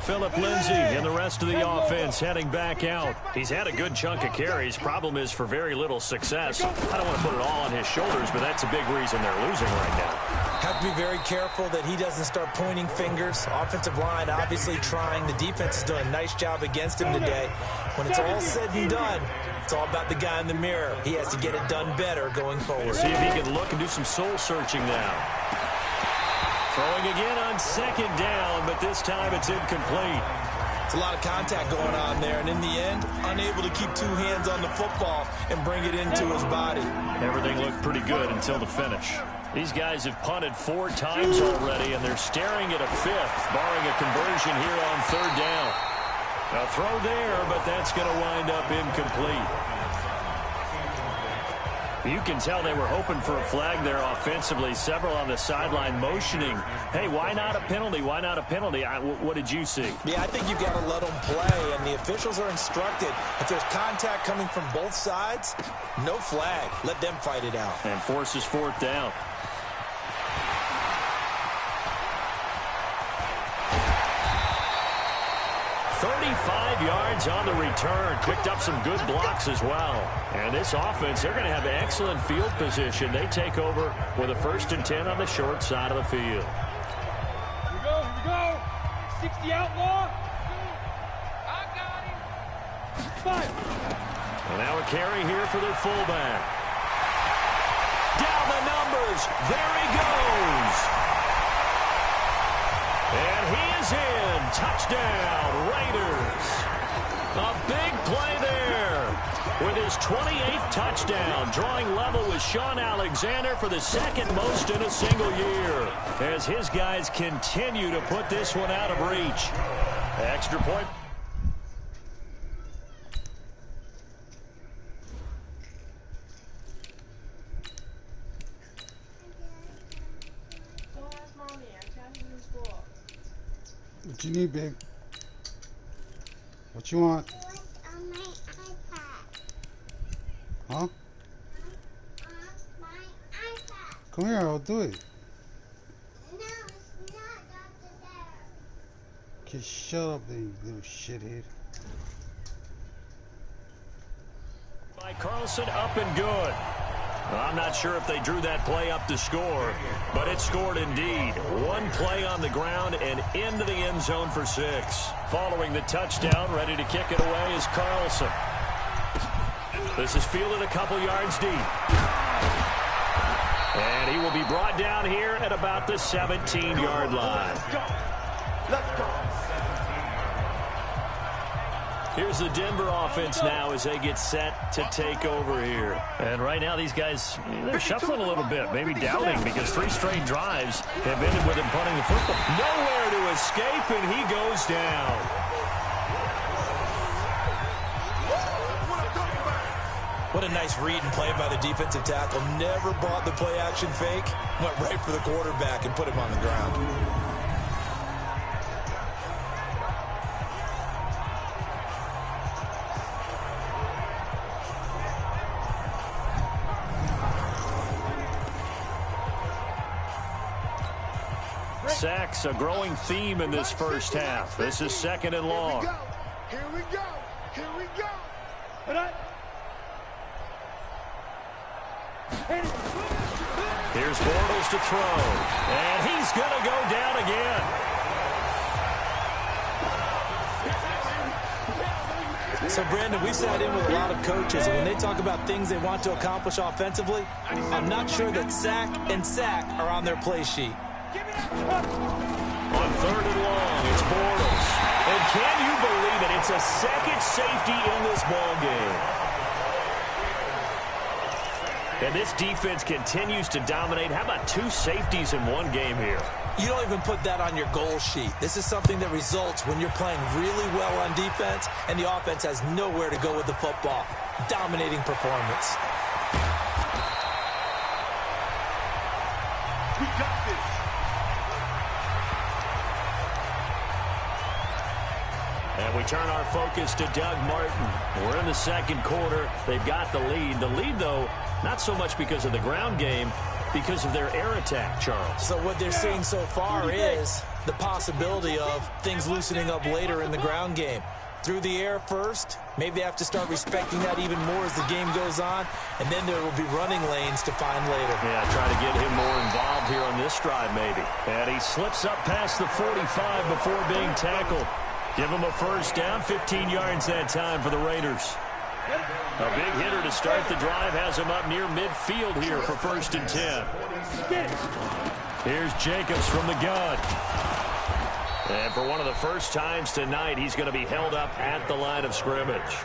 Phillip Lindsay and the rest of the offense heading back out. He's had a good chunk of carries. Problem is for very little success. I don't want to put it all on his shoulders, but that's a big reason they're losing right now. Have to be very careful that he doesn't start pointing fingers. Offensive line obviously trying. The defense is doing a nice job against him today. When it's all said and done, it's all about the guy in the mirror. He has to get it done better going forward. See if he can look and do some soul searching now. Throwing again on 2nd down, but this time it's incomplete. It's a lot of contact going on there, and in the end, unable to keep 2 hands on the football and bring it into his body. Everything looked pretty good until the finish. These guys have punted 4 times already, and they're staring at a 5th, barring a conversion here on 3rd down. A throw there, but that's going to wind up incomplete. You can tell they were hoping for a flag there offensively. Several on the sideline motioning, hey, why not a penalty? Why not a penalty? What did you see? Yeah, I think you've got to let them play, and the officials are instructed. If there's contact coming from both sides, no flag. Let them fight it out. And forces 4th down. Yards on the return. Picked up some good blocks as well. And this offense, they're going to have excellent field position. They take over with a 1st and 10 on the short side of the field. Here we go. 60 outlaw. I got him. 5. And now a carry here for their fullback. Down the numbers. There he goes. And he is in. Touchdown, Raiders. A big play there. with his 28th touchdown, drawing level with Sean Alexander for the second most in a single year, as his guys continue to put this one out of reach. Extra point. What you need, babe? What you want? What's on my iPad? Huh? On my iPad. Come here, I'll do it. No, it's not Dr. There. Okay, shut up then, you little shithead. By Carlson, up and good. Well, I'm not sure if they drew that play up to score, but it scored indeed. One play on the ground and into the end zone for 6. Following the touchdown, ready to kick it away is Carlson. This is fielded a couple yards deep. And he will be brought down here at about the 17-yard line. Let's go. Here's the Denver offense now as they get set to take over here. And right now these guys, they're shuffling a little bit, maybe doubting, because 3 straight drives have ended with him punting the football. Nowhere to escape, and he goes down. What a nice read and play by the defensive tackle. Never bought the play-action fake. Went right for the quarterback and put him on the ground. Sacks, a growing theme in this first half. This is 2nd and long. Here we go. Here we go. Here's Bortles to throw. And he's going to go down again. So, Brandon, we've sat in with a lot of coaches, and when they talk about things they want to accomplish offensively, I'm not sure that sack and sack are on their play sheet. On 3rd and long, it's Bortles. And can you believe it? It's a second safety in this ball game. And this defense continues to dominate. How about 2 safeties in one game here? You don't even put that on your goal sheet. This is something that results when you're playing really well on defense and the offense has nowhere to go with the football. Dominating performance. We got this. And we turn our focus to Doug Martin. We're in the 2nd quarter. They've got the lead. The lead, though, not so much because of the ground game, because of their air attack, Charles. So what they're seeing so far is the possibility of things loosening up later in the ground game. Through the air first, maybe they have to start respecting that even more as the game goes on, and then there will be running lanes to find later. Yeah, try to get him more involved here on this drive, maybe. And he slips up past the 45 before being tackled. Give him a first down, 15 yards that time for the Raiders. A big hitter to start the drive has him up near midfield here for 1st and 10. Here's Jacobs from the gun. And for one of the first times tonight, he's going to be held up at the line of scrimmage.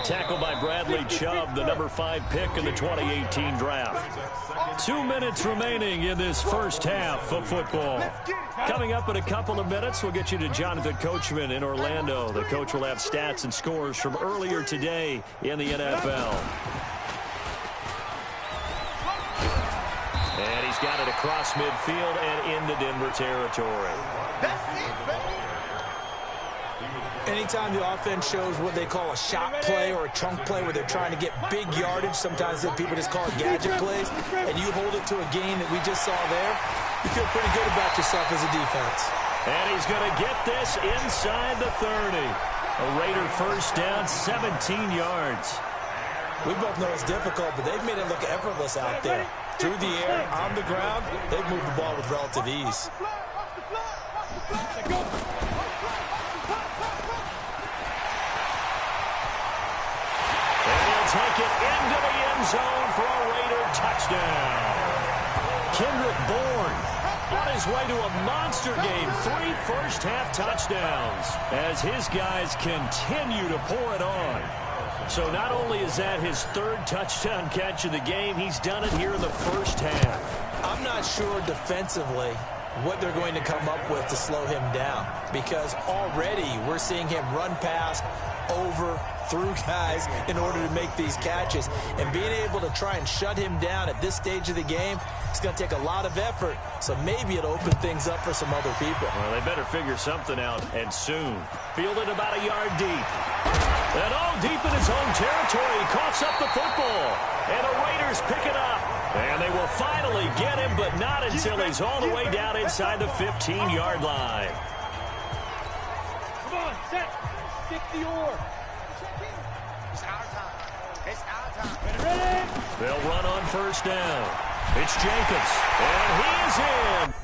Tackled by Bradley Chubb, the number 5 pick in the 2018 draft. 2 minutes remaining in this first half of football. Coming up in a couple of minutes, we'll get you to Jonathan Coachman in Orlando. The coach will have stats and scores from earlier today in the NFL. And he's got it across midfield and into Denver territory. Anytime the offense shows what they call a shot play or a chunk play where they're trying to get big yardage, sometimes people just call it gadget plays, and you hold it to a gain that we just saw there, you feel pretty good about yourself as a defense. And he's going to get this inside the 30. A Raider first down, 17 yards. We both know it's difficult, but they've made it look effortless out there. Through the air, on the ground, they've moved the ball with relative ease. Take it into the end zone for a Raider touchdown. Kendrick Bourne on his way to a monster game. 3 first-half touchdowns as his guys continue to pour it on. So not only is that his third touchdown catch of the game, he's done it here in the first half. I'm not sure defensively what they're going to come up with to slow him down, because already we're seeing him run past, over, through guys in order to make these catches. And being able to try and shut him down at this stage of the game, it's going to take a lot of effort. So maybe it'll open things up for some other people. Well, they better figure something out, and soon. Fielded about a yard deep. And all deep in his own territory. He coughs up the football. And the Raiders pick it up. And they will finally get him, but not until he's all the way down inside the 15-yard line. Come on, set. Stick the oar. It's our time. It's our time. Ready? They'll run on first down. It's Jacobs. And he's in.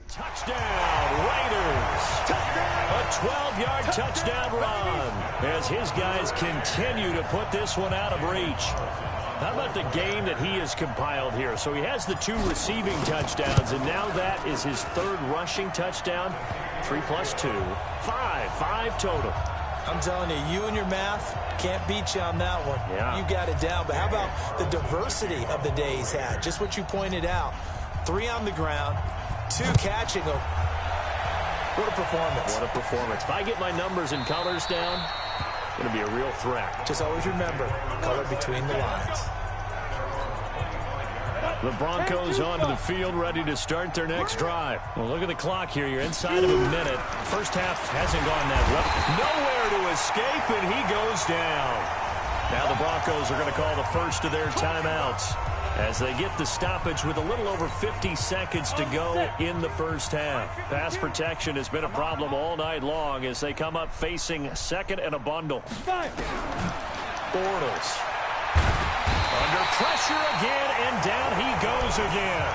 Touchdown, Raiders. A 12-yard touchdown run as his guys continue to put this one out of reach. How about the game that he has compiled here? So he has the 2 receiving touchdowns, and now that is his 3rd rushing touchdown. 3 plus 2, 5 total. I'm telling you, you and your math can't beat you on that one. Yeah. You got it down. But how about the diversity of the day he's had? Just what you pointed out. 3 on the ground, 2 catching them. What a performance. What a performance. If I get my numbers and colors down, it's going to be a real threat. Just always remember, color between the lines. The Broncos onto the field, ready to start their next drive. Well, look at the clock here. You're inside of a minute. First half hasn't gone that well. Nowhere to escape, and he goes down. Now the Broncos are going to call the first of their timeouts as they get the stoppage with a little over 50 seconds to go in the first half. Pass protection has been a problem all night long as they come up facing second and a bundle. Bortles. Under pressure again, and down he goes again.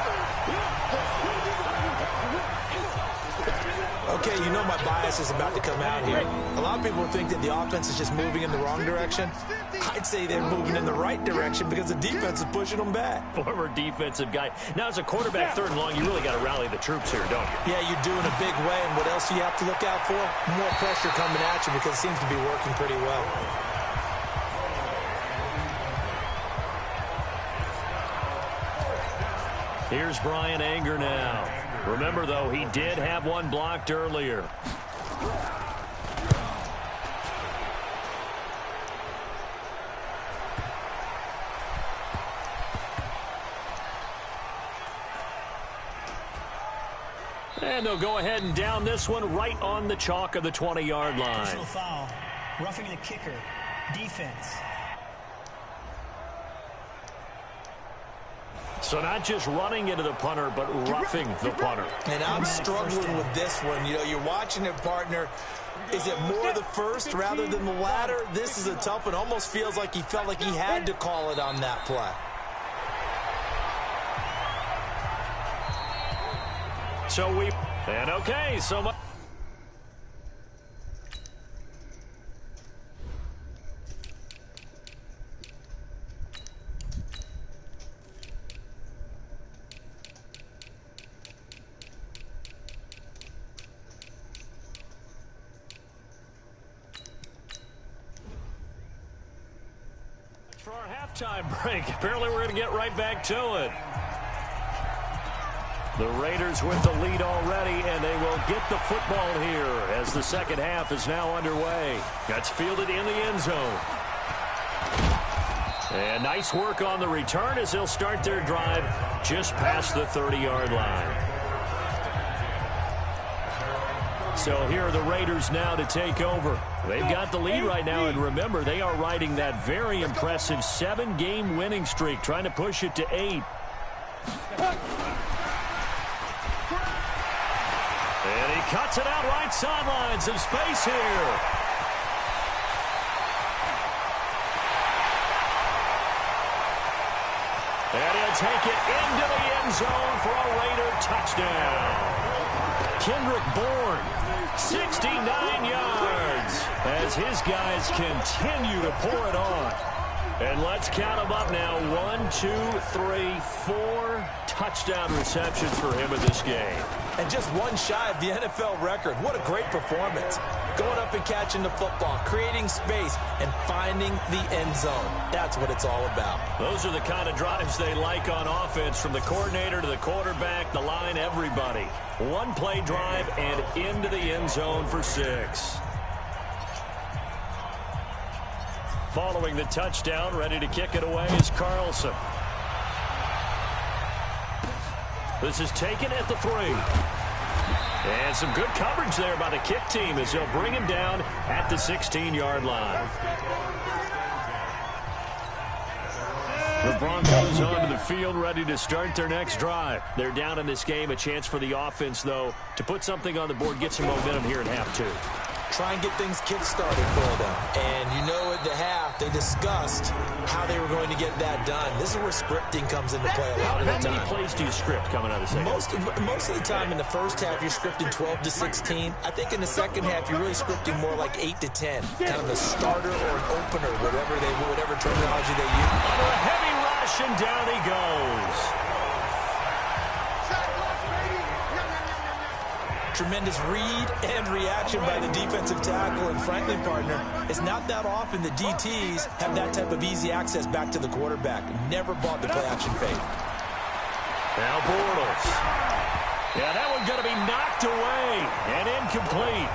Okay, you know my bias is about to come out here. A lot of people think that the offense is just moving in the wrong direction. I'd say they're moving in the right direction because the defense is pushing them back. Former defensive guy. Now, as a quarterback, 3rd and long, you really got to rally the troops here, don't you? Yeah, you do in a big way, and what else do you have to look out for? More pressure coming at you because it seems to be working pretty well. Here's Brian Anger now. Remember, though, he did have one blocked earlier. And they'll go ahead and down this one right on the chalk of the 20-yard line. Personal foul. Roughing the kicker. Defense. So not just running into the punter, but roughing the punter. And I'm struggling with this one. You know, you're watching it, partner. Is it more the first rather than the latter? This is a tough one. Almost feels like he felt like he had to call it on that play. So much. For our halftime break. Apparently we're going to get right back to it. The Raiders with the lead already, and they will get the football here as the second half is now underway. That's fielded in the end zone. And nice work on the return as they'll start their drive just past the 30-yard line. So here are the Raiders now to take over. They've got the lead right now, and remember, they are riding that very impressive 7-game winning streak, trying to push it to 8. And he cuts it out right sideline. Some space here. And he'll take it into the end zone for a Raider touchdown. Kendrick Bourne, 69 yards, as his guys continue to pour it on. And let's count them up now. 1, 2, 3, 4 touchdown receptions for him in this game. And just one shy of the NFL record. What a great performance. Going up and catching the football, creating space, and finding the end zone. That's what it's all about. Those are the kind of drives they like on offense, from the coordinator to the quarterback, the line, everybody. One-play drive and into the end zone for 6. Following the touchdown, ready to kick it away is Carlson. This is taken at the 3. And some good coverage there by the kick team as they'll bring him down at the 16-yard line. The Broncos onto the field, ready to start their next drive. They're down in this game. A chance for the offense, though, to put something on the board, get some momentum here in half 2. Try and get things kick-started for them. And you know, at the half, they discussed how they were going to get that done. This is where scripting comes into play a lot of the time. How many plays do you script coming out of the second? Most of the time in the first half, you're scripting 12 to 16. I think in the second half, you're really scripting more like 8 to 10. Kind of a starter or an opener, whatever terminology they use. Under a heavy rush, and down he goes. Tremendous read and reaction by the defensive tackle, and frankly, partner, it's not that often the DTs have that type of easy access back to the quarterback. Never bought the play-action fake. Now Bortles. Yeah, that one's going to be knocked away and incomplete.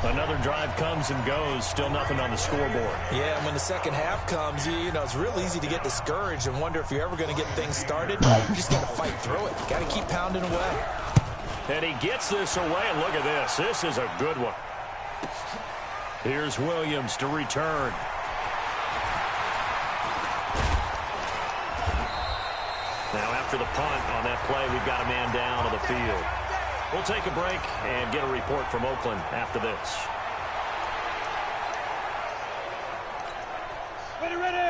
Another drive comes and goes. Still nothing on the scoreboard. Yeah, and when the second half comes, you know, it's real easy to get discouraged and wonder if you're ever going to get things started. You just got to fight through it. Got to keep pounding away. And he gets this away, and look at this. This is a good one. Here's Williams to return. Now after the punt on that play, we've got a man down on the field. We'll take a break and get a report from Oakland after this.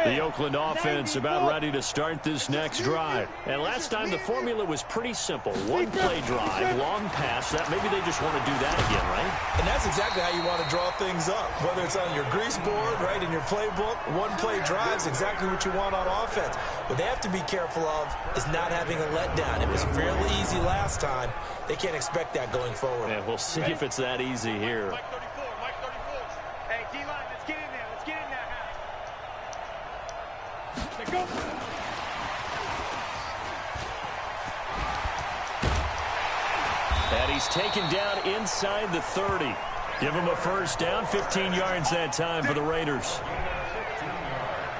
The Oakland offense about ready to start this next drive. And last time the formula was pretty simple. One play drive, long pass. That maybe they just want to do that again, right? And that's exactly how you want to draw things up. Whether it's on your grease board, right, in your playbook, one play drives exactly what you want on offense. What they have to be careful of is not having a letdown. It was fairly easy last time. They can't expect that going forward. Yeah, we'll see if it's that easy here. Mike 34. Hey, D-line, let's get in there. Let's get in there. Let's go. And he's taken down inside the 30. Give him a first down, 15 yards that time for the Raiders.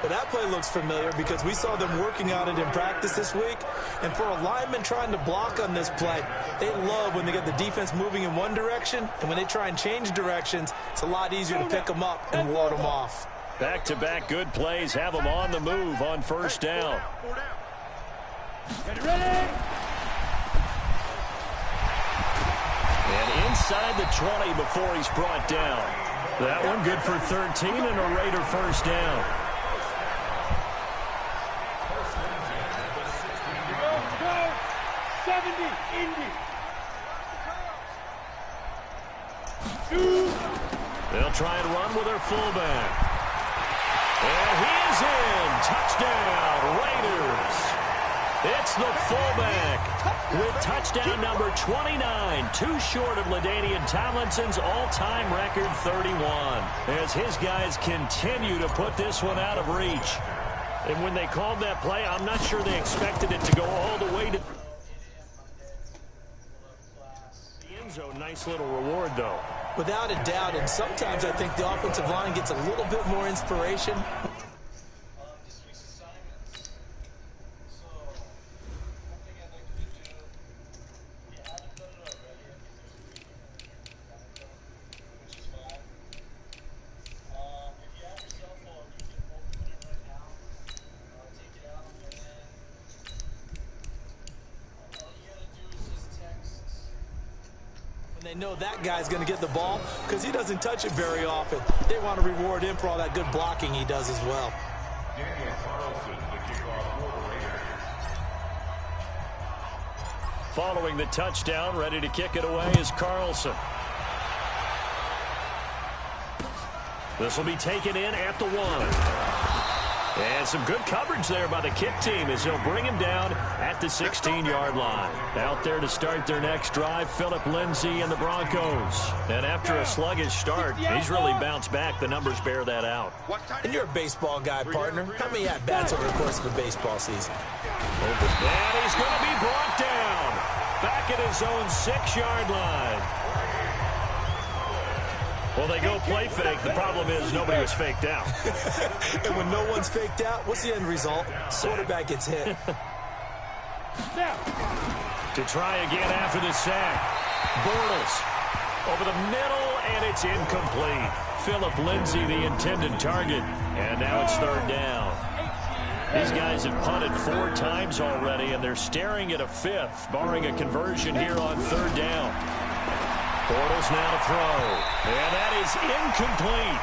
But that play looks familiar because we saw them working on it in practice this week. And for a lineman trying to block on this play, they love when they get the defense moving in one direction. And when they try and change directions, it's a lot easier to pick them up and ward them off. Back-to-back good plays have them on the move on first down. Get ready. And inside the 20 before he's brought down. That one good for 13 and a Raider first down. Go. 70. Indy. They'll try and run with their fullback. And he is in. Touchdown, Raiders. It's the fullback with touchdown number 29, too short of LaDainian Tomlinson's all-time record 31, as his guys continue to put this one out of reach. And when they called that play, I'm not sure they expected it to go all the way to the end zone. Nice little reward, though. Without a doubt, and sometimes I think the offensive line gets a little bit more inspiration. They know that guy's going to get the ball because he doesn't touch it very often. They want to reward him for all that good blocking he does as well. Following the touchdown, ready to kick it away is Carlson. This will be taken in at the 1. And some good coverage there by the kick team as they'll bring him down at the 16-yard line. Out there to start their next drive, Phillip Lindsay and the Broncos. And after a sluggish start, he's really bounced back. The numbers bear that out. And you're a baseball guy, partner. How many at-bats over the course of a baseball season? And he's going to be brought down back at his own 6-yard line. Well, they go play fake. The problem is nobody was faked out. And when no one's faked out, what's the end result? Quarterback gets hit. To try again after the sack. Bortles over the middle, and it's incomplete. Phillip Lindsay, the intended target, and now it's 3rd down. These guys have punted 4 times already, and they're staring at a 5th, barring a conversion here on 3rd down. Bortles now to throw, and that is incomplete.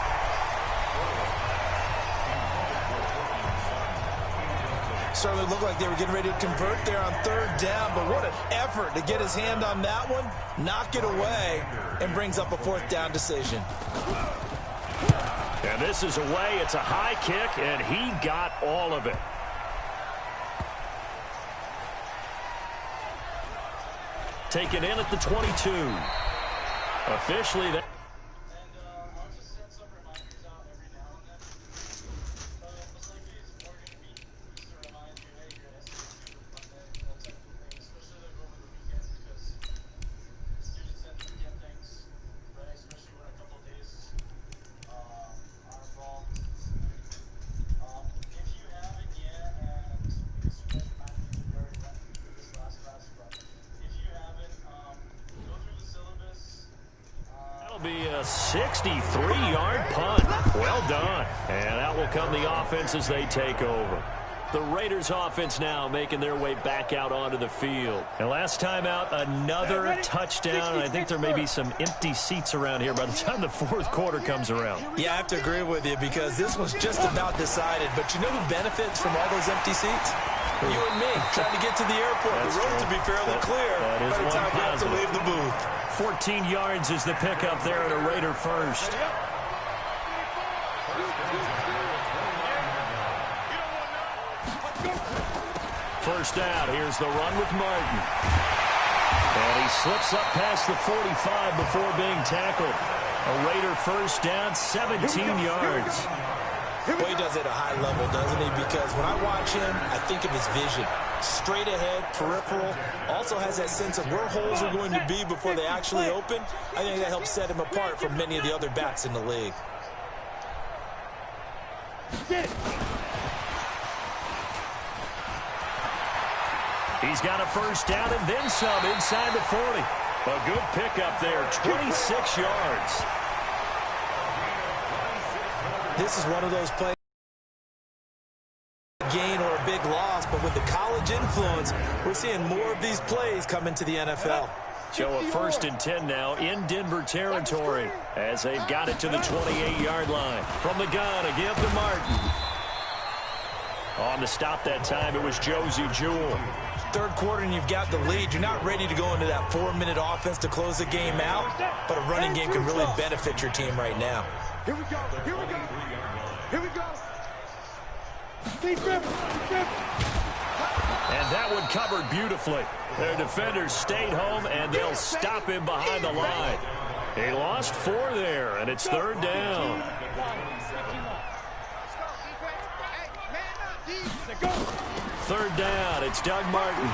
Certainly looked like they were getting ready to convert there on 3rd down, but what an effort to get his hand on that one, knock it away, and brings up a 4th down decision. And this is away. It's a high kick, and he got all of it. Taken in at the 22. Officially, that. Be a 63-yard punt. Well done. And out will come the offense as they take over. The Raiders offense now making their way back out onto the field. And last time out, another touchdown. And I think there may be some empty seats around here by the time the 4th quarter comes around. Yeah, I have to agree with you because this was just about decided. But you know who benefits from all those empty seats? You and me, trying to get to the airport. That's the road true. to be fairly clear that is by the time we have to leave the booth. 14 yards is the pickup there at a Raider first. First down, here's the run with Martin. And he slips up past the 45 before being tackled. A Raider first down, 17 yards. Well, he does it at a high level, doesn't he? Because when I watch him, I think of his vision. Straight ahead, peripheral. Also has that sense of where holes are going to be before they actually open. I think that helps set him apart from many of the other backs in the league. He's got a first down and then some inside the 40. A good pickup there, 26 yards. This is one of those plays, gain or a big loss, but with the college influence, we're seeing more of these plays come into the NFL. Show a 1st and 10 now in Denver territory as they've got it to the 28-yard line. From the gun, a give to Martin. On the stop that time, it was Josie Jewell. 3rd quarter and you've got the lead. You're not ready to go into that 4-minute offense to close the game out, but a running game can really benefit your team right now. Here we go. Here we go. Here we go. And that one covered beautifully. Their defenders stayed home, and they'll stop him behind the line. He lost 4 there, and it's 3rd down. 3rd down, it's Doug Martin.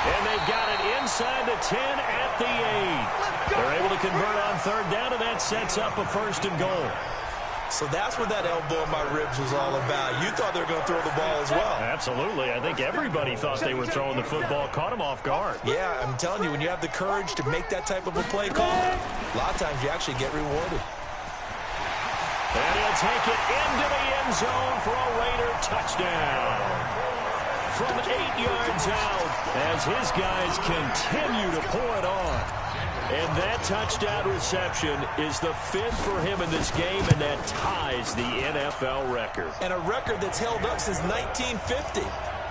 And they've got it inside the 10 at the 8. They're able to convert on 3rd down, and that sets up a 1st and goal. So that's what that elbow in my ribs was all about. You thought they were going to throw the ball as well. Absolutely. I think everybody thought they were throwing the football, caught him off guard. Yeah, I'm telling you, when you have the courage to make that type of a play call, a lot of times you actually get rewarded. And he'll take it into the end zone for a Raider touchdown. From 8 yards out as his guys continue to pour it on. And that touchdown reception is the 5th for him in this game, and that ties the NFL record. And a record that's held up since 1950.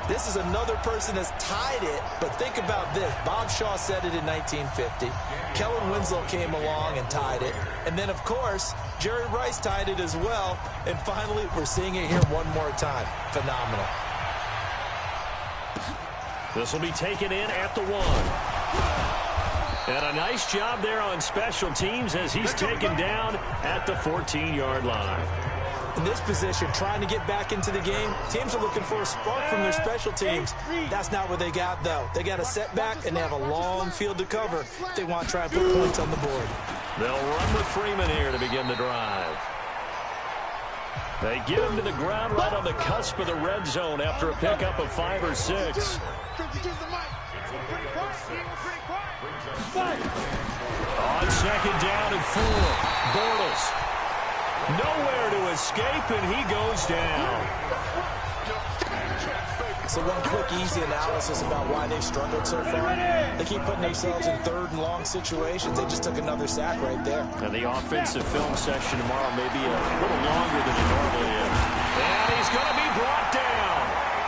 This is another person that's tied it, but think about this. Bob Shaw said it in 1950. Kellen Winslow came along and tied it. And then, of course, Jerry Rice tied it as well. And finally, we're seeing it here one more time. Phenomenal. This will be taken in at the 1. And a nice job there on special teams as he's taken down at the 14-yard line. In this position, trying to get back into the game, teams are looking for a spark from their special teams. That's not what they got, though. They got a setback, and they have a long field to cover if they want to try and put points on the board. They'll run with Freeman here to begin the drive. They get him to the ground right on the cusp of the red zone after a pickup of 5 or 6. On second down and 4, Bortles. Nowhere to escape, and he goes down. So one quick, easy analysis about why they've struggled so far. They keep putting themselves in 3rd and long situations. They just took another sack right there. And the offensive film session tomorrow may be a little longer than it normally is. And he's going to be brought down.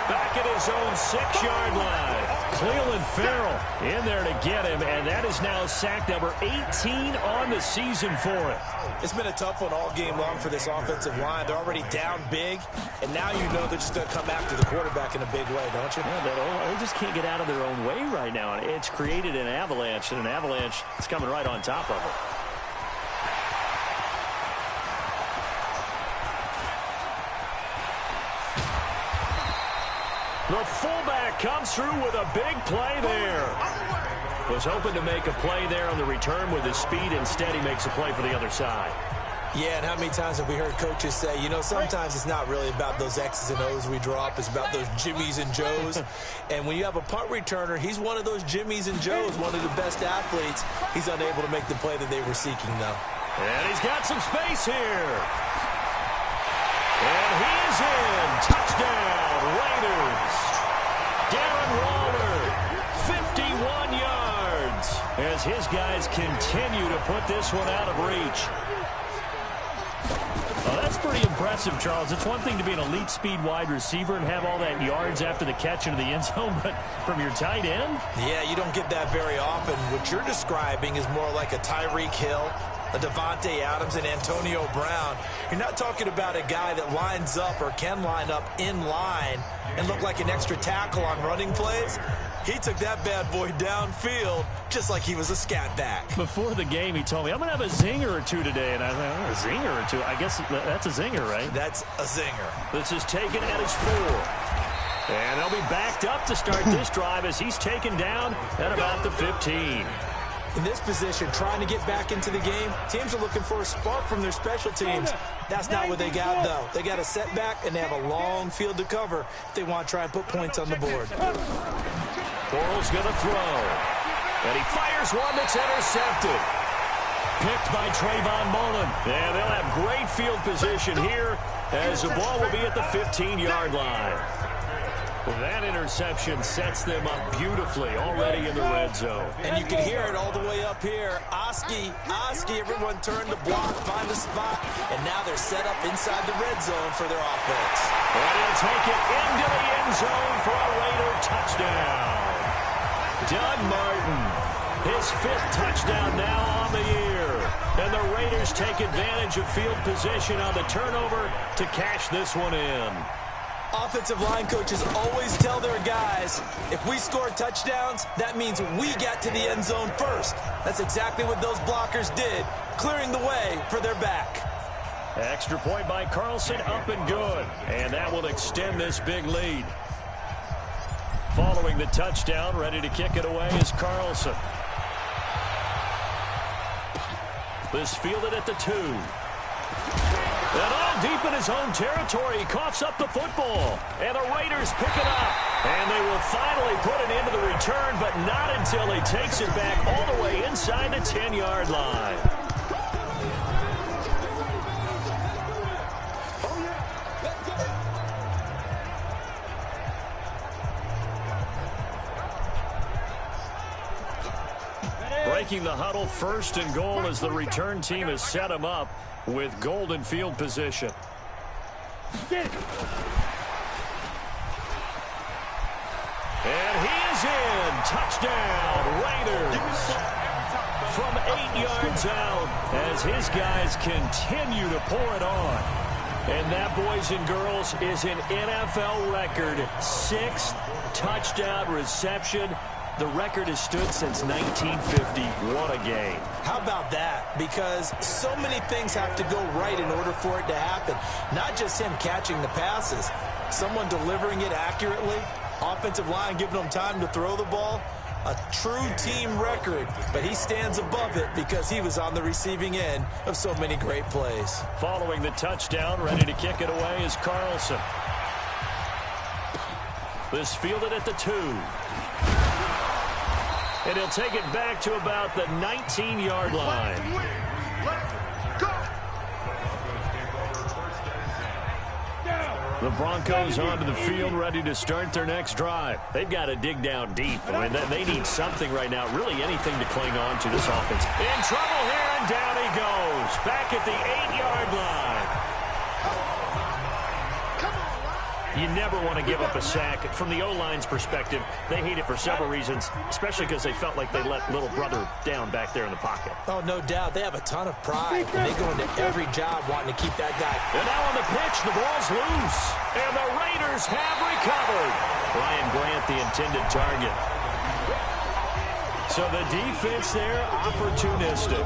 Back at his own 6-yard line. Cleveland Farrell in there to get him, and that is now sack number 18 on the season for it. It's been a tough one all game long for this offensive line. They're already down big, and now you know they're just going to come after the quarterback in a big way, don't you? Yeah, they just can't get out of their own way right now. It's created an avalanche, and an avalanche is coming right on top of it. The fullback comes through with a big play there. Was hoping to make a play there on the return with his speed. Instead, he makes a play for the other side. Yeah, and how many times have we heard coaches say, you know, sometimes it's not really about those X's and O's we drop. It's about those Jimmies and Joes. And when you have a punt returner, he's one of those Jimmies and Joes, one of the best athletes. He's unable to make the play that they were seeking, though. And he's got some space here. And he is in. Touchdown, Raiders. Darren Waller, 51 yards, as his guys continue to put this one out of reach. Well, that's pretty impressive, Charles. It's one thing to be an elite speed wide receiver and have all that yards after the catch into the end zone, but from your tight end? Yeah, you don't get that very often. What you're describing is more like a Tyreek Hill, a Devontae Adams, and Antonio Brown. You're not talking about a guy that lines up or can line up in line and look like an extra tackle on running plays. He took that bad boy downfield just like he was a scat back. Before the game, he told me, I'm going to have a zinger or two today. And I thought, oh, a zinger or two? I guess that's a zinger, right? That's a zinger. This is taken at his 4. And they'll be backed up to start this drive as he's taken down at about the 15. In this position, trying to get back into the game, teams are looking for a spark from their special teams. That's not what they got, though. They got a setback, and they have a long field to cover if they want to try and put points on the board. Bortles going to throw. And he fires one that's intercepted. Picked by Trayvon Mullen. And they'll have great field position here as the ball will be at the 15-yard line. That interception sets them up beautifully already in the red zone. And you can hear it all the way up here. Oski, everyone turned to block, find a spot, and now they're set up inside the red zone for their offense. And he'll take it into the end zone for a Raider touchdown. Doug Martin, his 5th touchdown now on the year. And the Raiders take advantage of field position on the turnover to cash this one in. Offensive line coaches always tell their guys, if we score touchdowns, that means we got to the end zone first. That's exactly what those blockers did, clearing the way for their back. Extra point by Carlson, up and good. And that will extend this big lead. Following the touchdown, ready to kick it away is Carlson. This fielded at the 2. And all deep in his own territory, he coughs up the football. And the Raiders pick it up. And they will finally put it into the return, but not until he takes it back all the way inside the 10-yard line. Breaking the huddle, 1st and goal as the return team has set him up with golden field position. And he is in. Touchdown, Raiders. From 8 yards out as his guys continue to pour it on. And that, boys and girls, is an NFL record 6th touchdown reception. The record has stood since 1950. What a game. How about that? Because so many things have to go right in order for it to happen. Not just him catching the passes, someone delivering it accurately, offensive line giving them time to throw the ball. A true team record, but he stands above it because he was on the receiving end of so many great plays. Following the touchdown, ready to kick it away is Carlson. This fielded at the 2. And he'll take it back to about the 19-yard line. The Broncos onto the field, ready to start their next drive. They've got to dig down deep. I mean, they need something right now, really anything to cling on to this offense. In trouble here, and down he goes. Back at the 8-yard line. You never want to give up a sack. From the O-line's perspective, they hate it for several reasons, especially because they felt like they let little brother down back there in the pocket. Oh, no doubt. They have a ton of pride, and they go into every job wanting to keep that guy. And now on the pitch, the ball's loose. And the Raiders have recovered. Ryan Grant, the intended target. So the defense there, opportunistic.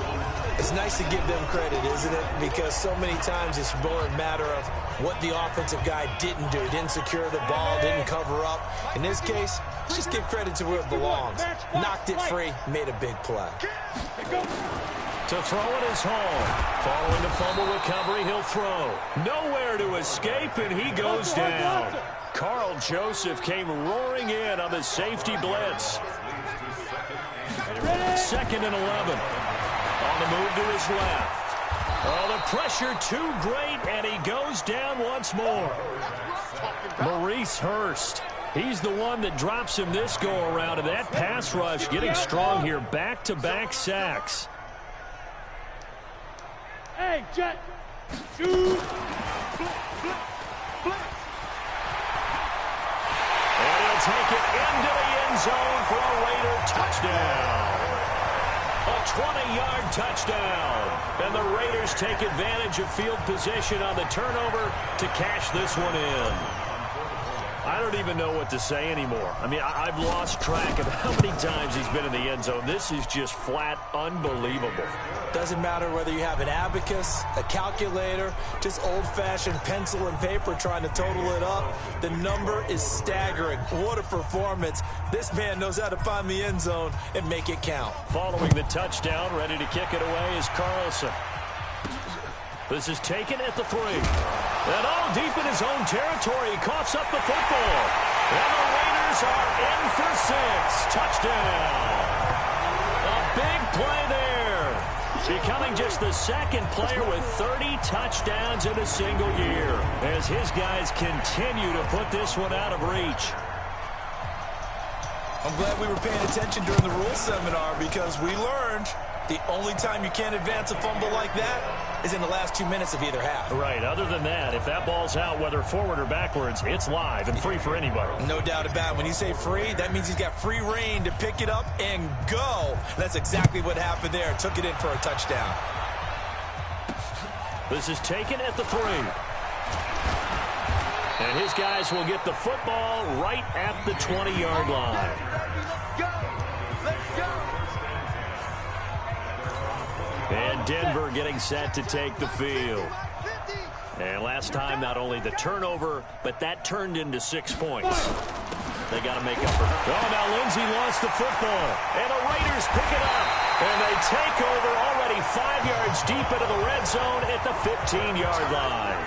It's nice to give them credit, isn't it? Because so many times it's more a matter of what the offensive guy didn't do. Didn't secure the ball, didn't cover up. In this case, just give credit to where it belongs. Knocked it free, made a big play. To throw it is home. Following the fumble recovery, he'll throw. Nowhere to escape, and he goes down. Carl Joseph came roaring in on the safety blitz. 2nd and 11. On the move to his left. Oh, the pressure too great, and he goes down once more. Maurice Hurst. He's the one that drops him this go-around, and that pass rush getting strong here. Back-to-back sacks. Hey, Jet. Shoot. And he'll take it into the end zone for a Raider touchdown. A 20-yard touchdown. And the Raiders take advantage of field position on the turnover to cash this one in. I don't even know what to say anymore. I mean, I've lost track of how many times he's been in the end zone. This is just flat unbelievable. Doesn't matter whether you have an abacus, a calculator, just old-fashioned pencil and paper trying to total it up. The number is staggering. What a performance. This man knows how to find the end zone and make it count. Following the touchdown, ready to kick it away is Carlson. This is taken at the 3. And all deep in his own territory, he coughs up the football. And the Raiders are in for 6. Touchdown. A big play there. Becoming just the 2nd player with 30 touchdowns in a single year as his guys continue to put this one out of reach. I'm glad we were paying attention during the rules seminar because we learned the only time you can't advance a fumble like that is in the last 2 minutes of either half. Right. Other than that, if that ball's out, whether forward or backwards, it's live and free for anybody. No doubt about it. When you say free, that means he's got free reign to pick it up and go. That's exactly what happened there. Took it in for a touchdown. This is taken at the 3. And his guys will get the football right at the 20-yard line. And Denver getting set to take the field. And last time, not only the turnover, but that turned into 6 points. They got to make up for it. Oh, now Lindsey lost the football. And the Raiders pick it up. And they take over already 5 yards deep into the red zone at the 15-yard line.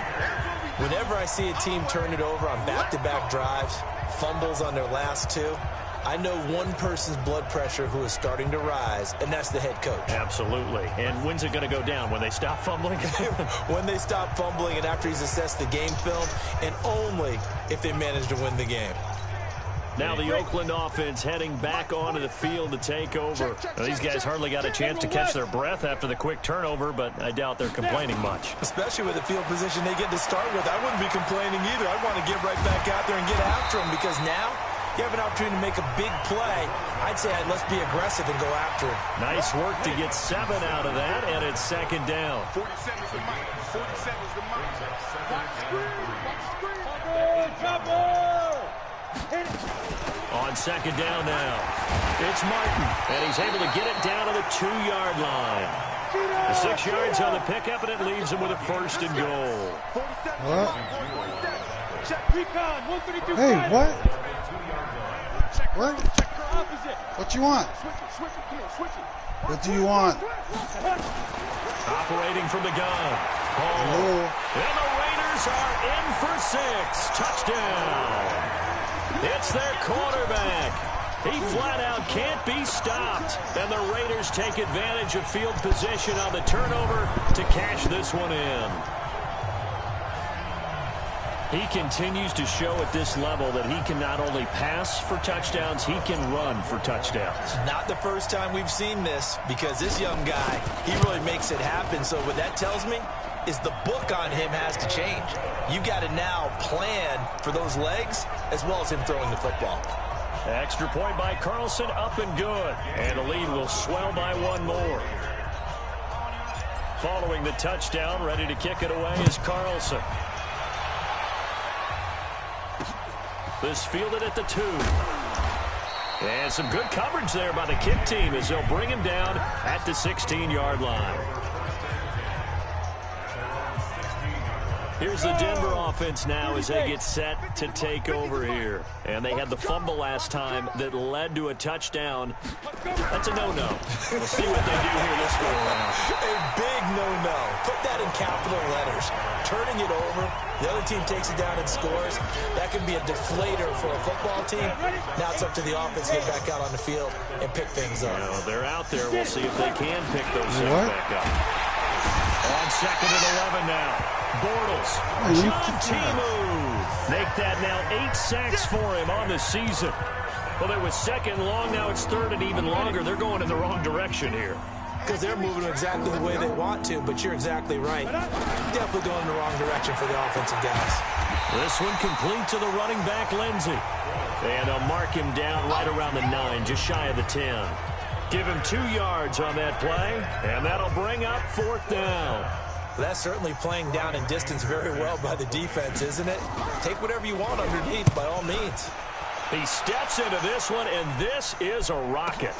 Whenever I see a team turn it over on back-to-back drives, fumbles on their last 2, I know one person's blood pressure who is starting to rise, and that's the head coach. Absolutely. And when's it going to go down? When they stop fumbling? When they stop fumbling and after he's assessed the game film, and only if they manage to win the game. Now the Oakland offense heading back onto the field to take over. Well, these guys hardly got a chance to catch their breath after the quick turnover, but I doubt they're complaining much. Especially with the field position they get to start with. I wouldn't be complaining either. I'd want to get right back out there and get after them because now You have an opportunity to make a big play. I'd say let's be aggressive and go after it. Nice work to get 7 out of that, and it's second down. 47 is the mic. 47 is the mic. On second down now, it's Martin, and he's able to get it down to the 2-yard line. The 6 yards on the pickup, and it leaves him with a first and goal. What? Hey, what? What? What you want? What do you want? Operating from the gun. Hall. And the Raiders are in for 6. Touchdown. It's their quarterback. He flat out can't be stopped. And the Raiders take advantage of field position on the turnover to cash this one in. He continues to show at this level that he can not only pass for touchdowns, he can run for touchdowns. Not the first time we've seen this, because this young guy, he really makes it happen. So what that tells me is the book on him has to change. You got to now plan for those legs as well as him throwing the football. Extra point by Carlson, up and good. And the lead will swell by 1 more. Following the touchdown, ready to kick it away is Carlson. This fielded at the 2. And some good coverage there by the kick team as they'll bring him down at the 16-yard line. Here's the Denver offense now as they get set to take over here. And they had the fumble last time that led to a touchdown. That's a no-no. We'll see what they do here this go around. A big no-no. Put that in capital letters. Turning it over, the other team takes it down and scores. That can be a deflator for a football team. Now it's up to the offense to get back out on the field and pick things up. Well, they're out there. We'll see if they can pick those things back up. On second and 11 now. Bortles. John Timu. Make that now 8 sacks for him on the season. Well, it was second long. Now it's third and even longer. They're going in the wrong direction here. Because they're moving exactly the way they want to, but you're exactly right. Definitely going in the wrong direction for the offensive guys. This one complete to the running back, Lindsey. And they'll mark him down right around the 9, just shy of the 10. Give him 2 yards on that play, and that'll bring up 4th down. That's certainly playing down in distance very well by the defense, isn't it? Take whatever you want underneath, by all means. He steps into this one, and this is a rocket.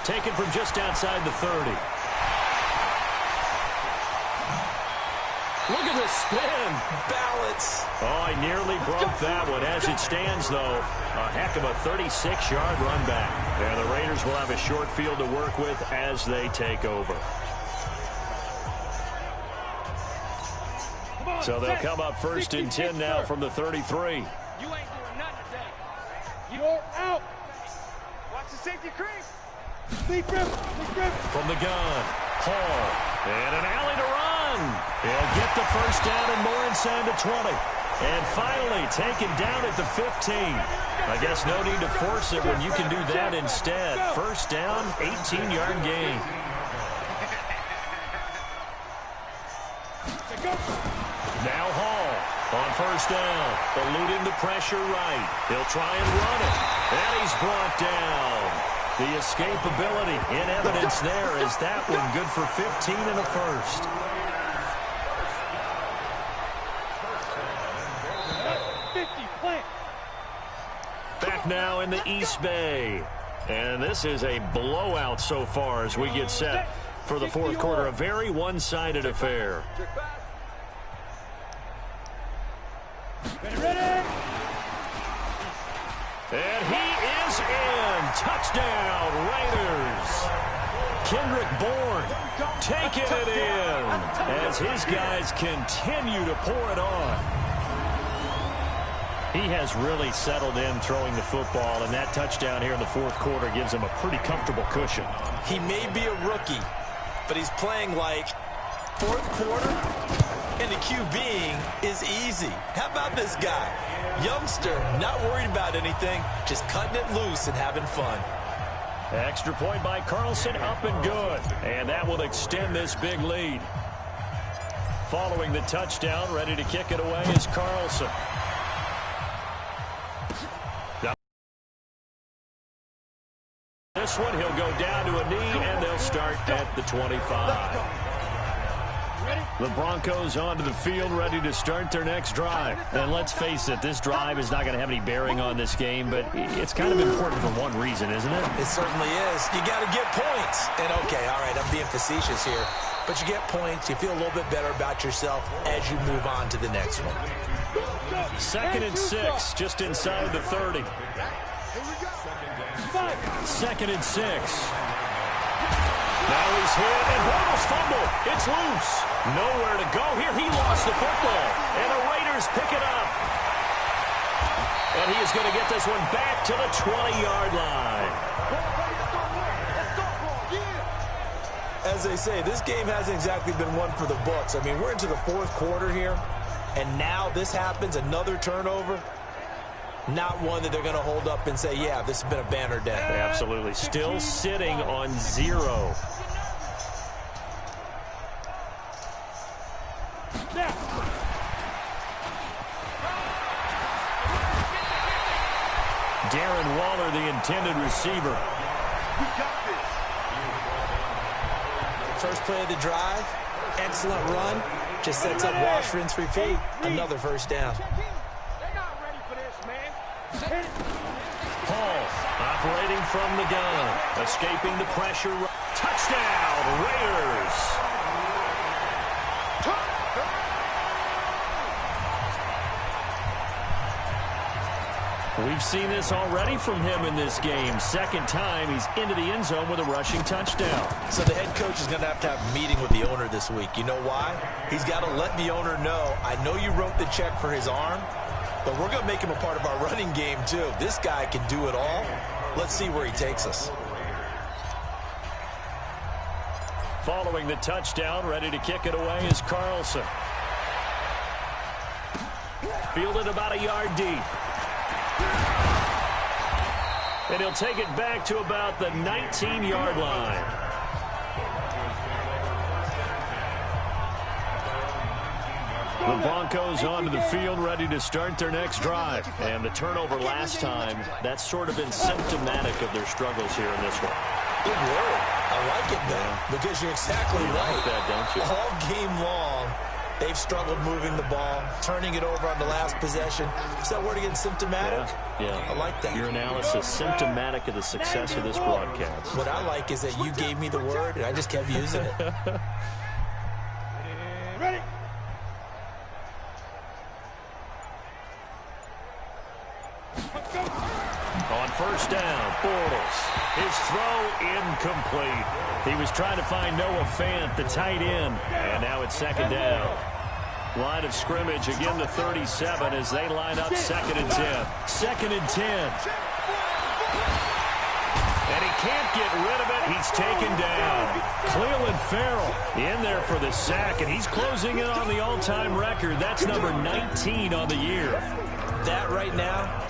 Taken from just outside the 30. Look at the spin. Balance. Oh, he nearly broke that one. As it stands, though, a heck of a 36-yard run back. And the Raiders will have a short field to work with as they take over. So they'll come up 1st and 10 now from the 33. You ain't doing nothing today. You're out. Watch the safety creep. From the gun, Hall, and an alley to run. He'll get the first down and more inside the 20. And finally taken down at the 15. I guess no need to force it when you can do that instead. First down, 18-yard gain. Now Hall on first down, eluding the pressure right. He'll try and run it, and he's brought down. The escapability in evidence there is that one good for 15 and a first. Back now in the East Bay. And this is a blowout so far as we get set for the 4th quarter. A very one-sided affair. And he is in. Touchdown, Raiders. Kendrick Bourne taking it in as his guys continue to pour it on. He has really settled in throwing the football, and that touchdown here in the 4th quarter gives him a pretty comfortable cushion. He may be a rookie, but he's playing like 4th quarter, and the QBing is easy. How about this guy? Youngster, not worried about anything, just cutting it loose and having fun. Extra point by Carlson, up and good. And that will extend this big lead. Following the touchdown, ready to kick it away is Carlson. this one. He'll go down to a knee, and they'll start at the 25. The Broncos onto the field, ready to start their next drive. And let's face it, this drive is not going to have any bearing on this game, but it's kind of important for one reason, isn't it? It certainly is. You got to get points. And, okay, all right, I'm being facetious here. But you get points, you feel a little bit better about yourself as you move on to the next one. 2nd and 6, just inside the 30. 2nd and 6. Now he's hit, and Bortles fumble. It's loose. Nowhere to go here. He lost the football, and the Raiders pick it up. And he is going to get this one back to the 20-yard line. As they say, this game hasn't exactly been one for the books. I mean, we're into the 4th quarter here, and now this happens, another turnover. Not one that they're going to hold up and say, yeah, this has been a banner day. Absolutely. Still sitting on 0. Darren Waller, the intended receiver. First play of the drive, excellent run. Just sets up wash, rinse, repeat. Another first down. Hall operating from the gun, escaping the pressure. Touchdown, Raiders. We've seen this already from him in this game. 2nd time he's into the end zone with a rushing touchdown. So the head coach is going to have a meeting with the owner this week. You know why? He's got to let the owner know, I know you wrote the check for his arm, but we're going to make him a part of our running game too. This guy can do it all. Let's see where he takes us. Following the touchdown, ready to kick it away is Carlson. Fielded about a yard deep. And he'll take it back to about the 19-yard line. The Broncos onto the field, ready to start their next drive. And the turnover last time, that's sort of been symptomatic of their struggles here in this one. Good word. I like it, though, because you're exactly right. Like that, don't you? All game long, they've struggled moving the ball, turning it over on the last possession. Is that word again, symptomatic? Yeah. I like that. Your analysis, symptomatic of the success of this broadcast. What I like is that you gave me the word, and I just kept using it. Ready? On first down, Bortles. His throw incomplete. He was trying to find Noah Fant, the tight end. And now it's 2nd down. Line of scrimmage, again the 37 as they line up 2nd and 10. 2nd and 10. And he can't get rid of it. He's taken down. Cleveland Farrell in there for the sack, and he's closing in on the all-time record. That's number 19 on the year. That right now,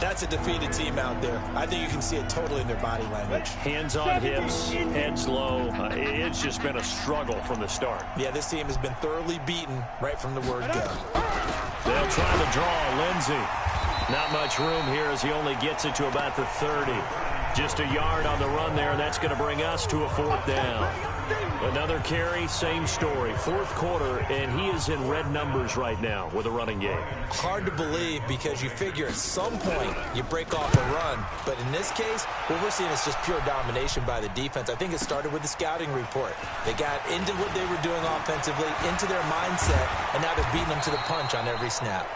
that's a defeated team out there. I think you can see it totally in their body language. Hands on hips, heads low. It's just been a struggle from the start. Yeah, this team has been thoroughly beaten right from the word go. They'll try to draw Lindsey. Not much room here as he only gets it to about the 30. Just a yard on the run there, and that's going to bring us to a 4th down. Another carry, same story. 4th quarter, and he is in red numbers right now with a running game. Hard to believe because you figure at some point you break off a run. But in this case, what we're seeing is just pure domination by the defense. I think it started with the scouting report. They got into what they were doing offensively, into their mindset, and now they're beating them to the punch on every snap.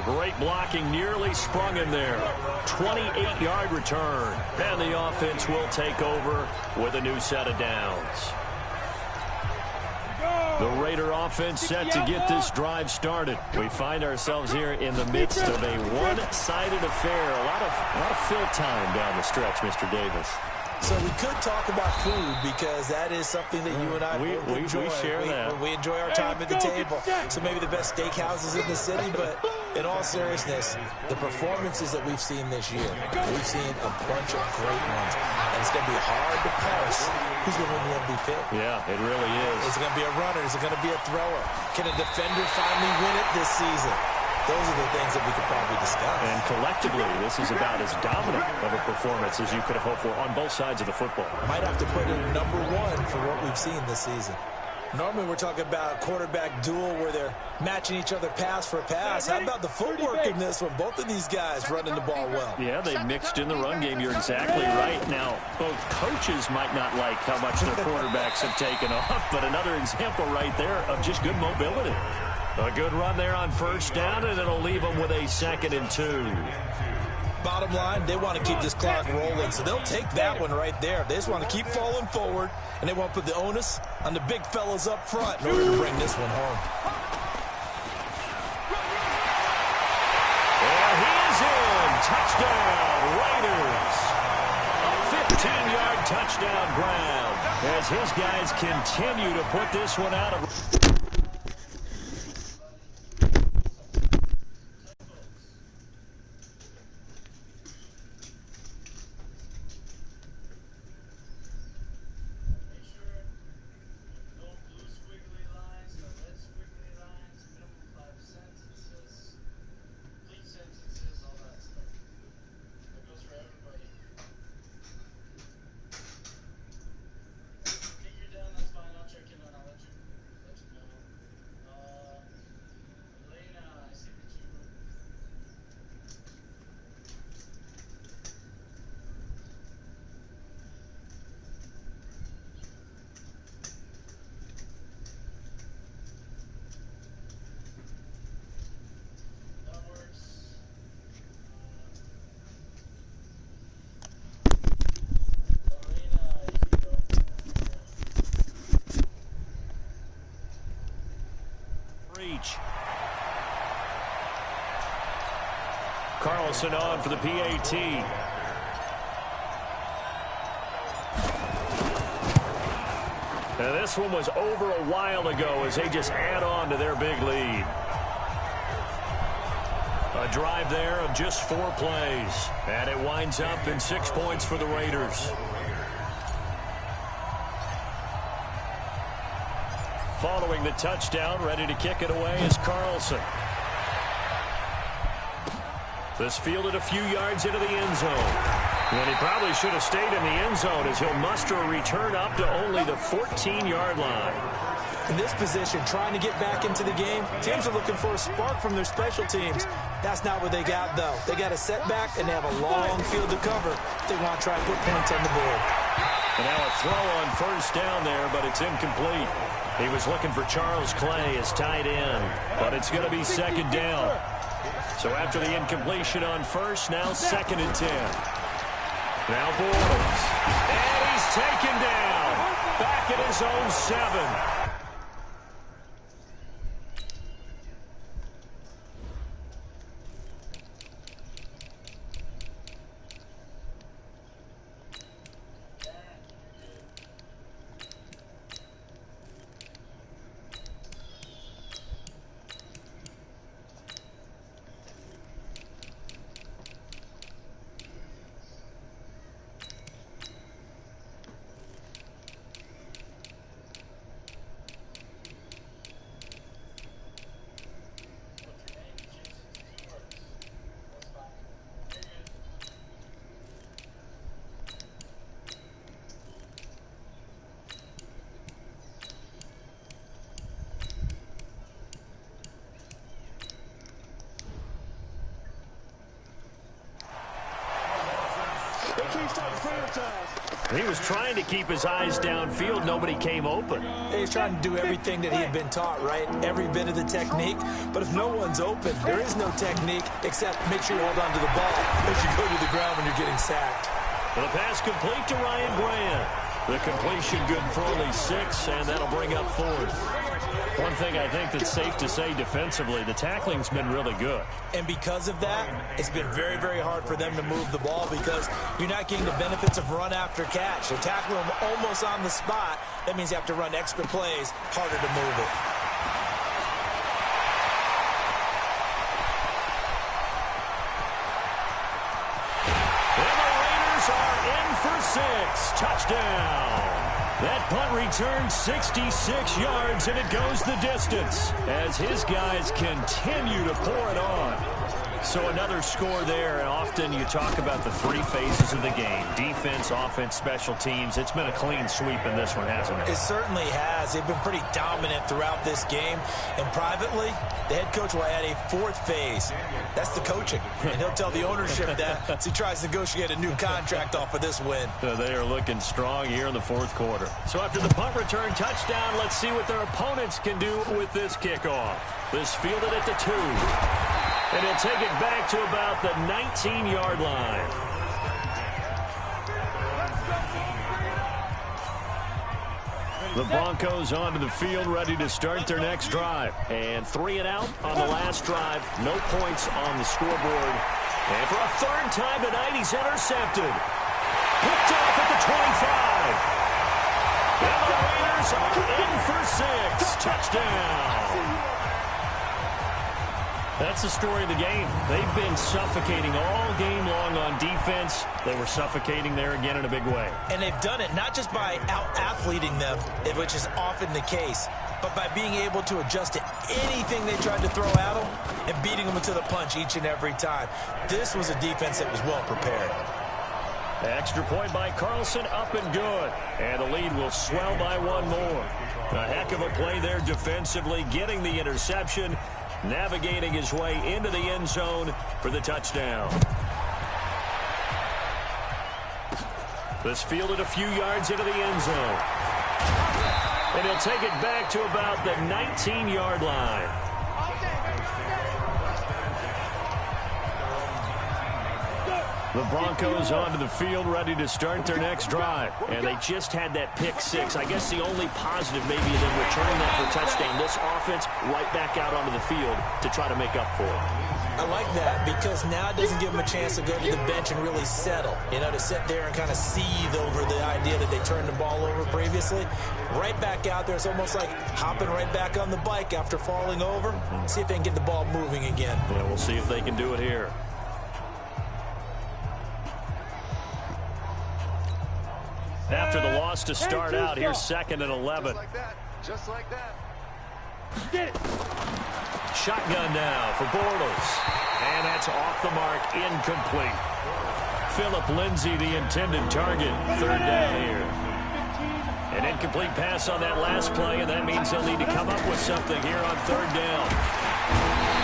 Great blocking, nearly sprung him there. 28-yard return. And the offense will take over with a new set of downs. The Raider offense set to get this drive started. We find ourselves here in the midst of a one-sided affair. A lot of fill time down the stretch, Mr. Davis. So we could talk about food because that is something that you and I enjoy. We share that. We enjoy our time at the table. So maybe the best steakhouses in the city, but in all seriousness, the performances that we've seen this year, we've seen a bunch of great ones. And it's going to be hard to parse who's going to win the MVP. Yeah, it really is. Is it going to be a runner? Is it going to be a thrower? Can a defender finally win it this season? Those are the things that we could probably discuss. And collectively, this is about as dominant of a performance as you could have hoped for on both sides of the football. Might have to put it number one for what we've seen this season. Normally we're talking about a quarterback duel where they're matching each other pass for pass. How about the footwork in this one? Both of these guys running the ball well. Yeah, they mixed in the run game. You're exactly right. Now, both coaches might not like how much their quarterbacks have taken off, but another example right there of just good mobility. A good run there on first down, and it'll leave them with a 2nd and 2. Bottom line, they want to keep this clock rolling, so they'll take that one right there. They just want to keep falling forward, and they want to put the onus on the big fellas up front in order to bring this one home. And he is in. Touchdown, Raiders. A 15-yard touchdown ground as his guys continue to put this one out of... Carlson on for the PAT. Now this one was over a while ago as they just add on to their big lead. A drive there of just 4 plays. And it winds up in 6 points for the Raiders. Following the touchdown, ready to kick it away is Carlson. This fielded a few yards into the end zone. And he probably should have stayed in the end zone as he'll muster a return up to only the 14-yard line. In this position, trying to get back into the game, teams are looking for a spark from their special teams. That's not what they got, though. They got a setback, and they have a long field to cover if they want to try and put points on the board. And now a throw on first down there, but it's incomplete. He was looking for Charles Clay as tight end, but it's going to be 2nd down. So after the incompletion on first, now 2nd and 10. Now Bortles. And he's taken down. Back at his own 7. He was trying to keep his eyes downfield. Nobody came open. He's trying to do everything that he had been taught, right? Every bit of the technique. But if no one's open, there is no technique except make sure you hold on to the ball as you go to the ground when you're getting sacked. The pass complete to Ryan Grant. The completion good for only 6, and that'll bring up 4th. One thing I think that's safe to say defensively, the tackling's been really good. And because of that, it's been very, very hard for them to move the ball because you're not getting the benefits of run after catch. They're tackling them almost on the spot. That means you have to run extra plays, harder to move it. And the Raiders are in for 6. Touchdown. That punt returns 66 yards, and it goes the distance as his guys continue to pour it on. So another score there, and often you talk about the three phases of the game: defense, offense, special teams. It's been a clean sweep in this one, hasn't it? It certainly has. They've been pretty dominant throughout this game. And privately, the head coach will add a fourth phase. That's the coaching. And he'll tell the ownership that as he tries to negotiate a new contract off of this win. They are looking strong here in the fourth quarter. So after the punt return touchdown, let's see what their opponents can do with this kickoff. This fielded at the 2. And he'll take it back to about the 19-yard line. The Broncos onto the field, ready to start their next drive. And 3 and out on the last drive. No points on the scoreboard. And for a third time tonight, he's intercepted. Picked off at the 25. And the Raiders are in for 6. Touchdown. That's the story of the game. They've been suffocating all game long on defense. They were suffocating there again in a big way. And they've done it not just by out-athleting them, which is often the case, but by being able to adjust to anything they tried to throw at them and beating them to the punch each and every time. This was a defense that was well prepared. Extra point by Carlson, up and good. And the lead will swell by one more. A heck of a play there defensively, getting the interception, navigating his way into the end zone for the touchdown. This fielded a few yards into the end zone. And he'll take it back to about the 19-yard line. The Broncos onto the field, ready to start their next drive. And they just had that pick 6. I guess the only positive maybe is them returning that for a touchdown. This offense right back out onto the field to try to make up for it. I like that because now it doesn't give them a chance to go to the bench and really settle. You know, to sit there and kind of seethe over the idea that they turned the ball over previously. Right back out there. It's almost like hopping right back on the bike after falling over. See if they can get the ball moving again. Yeah, we'll see if they can do it here. After the loss to start out, here's 2nd and 11. Just like that. Get it. Shotgun now for Bortles. And that's off the mark, incomplete. Phillip Lindsay, the intended target, 3rd down here. An incomplete pass on that last play, and that means they'll need to come up with something here on 3rd down.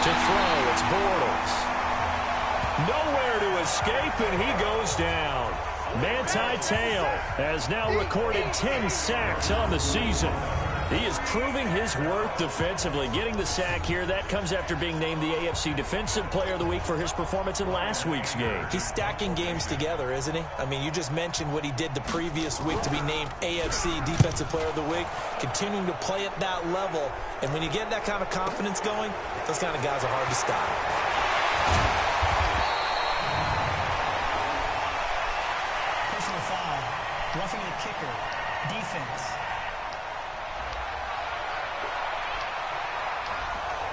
To throw, it's Bortles. Nowhere to escape, and he goes down. Manti Te'o has now recorded 10 sacks on the season. He is proving his worth defensively, getting the sack here. That comes after being named the AFC Defensive Player of the Week for his performance in last week's game. He's stacking games together, isn't he? I mean, you just mentioned what he did the previous week to be named AFC Defensive Player of the Week, continuing to play at that level. And when you get that kind of confidence going, those kind of guys are hard to stop. Roughing the kicker. Defense.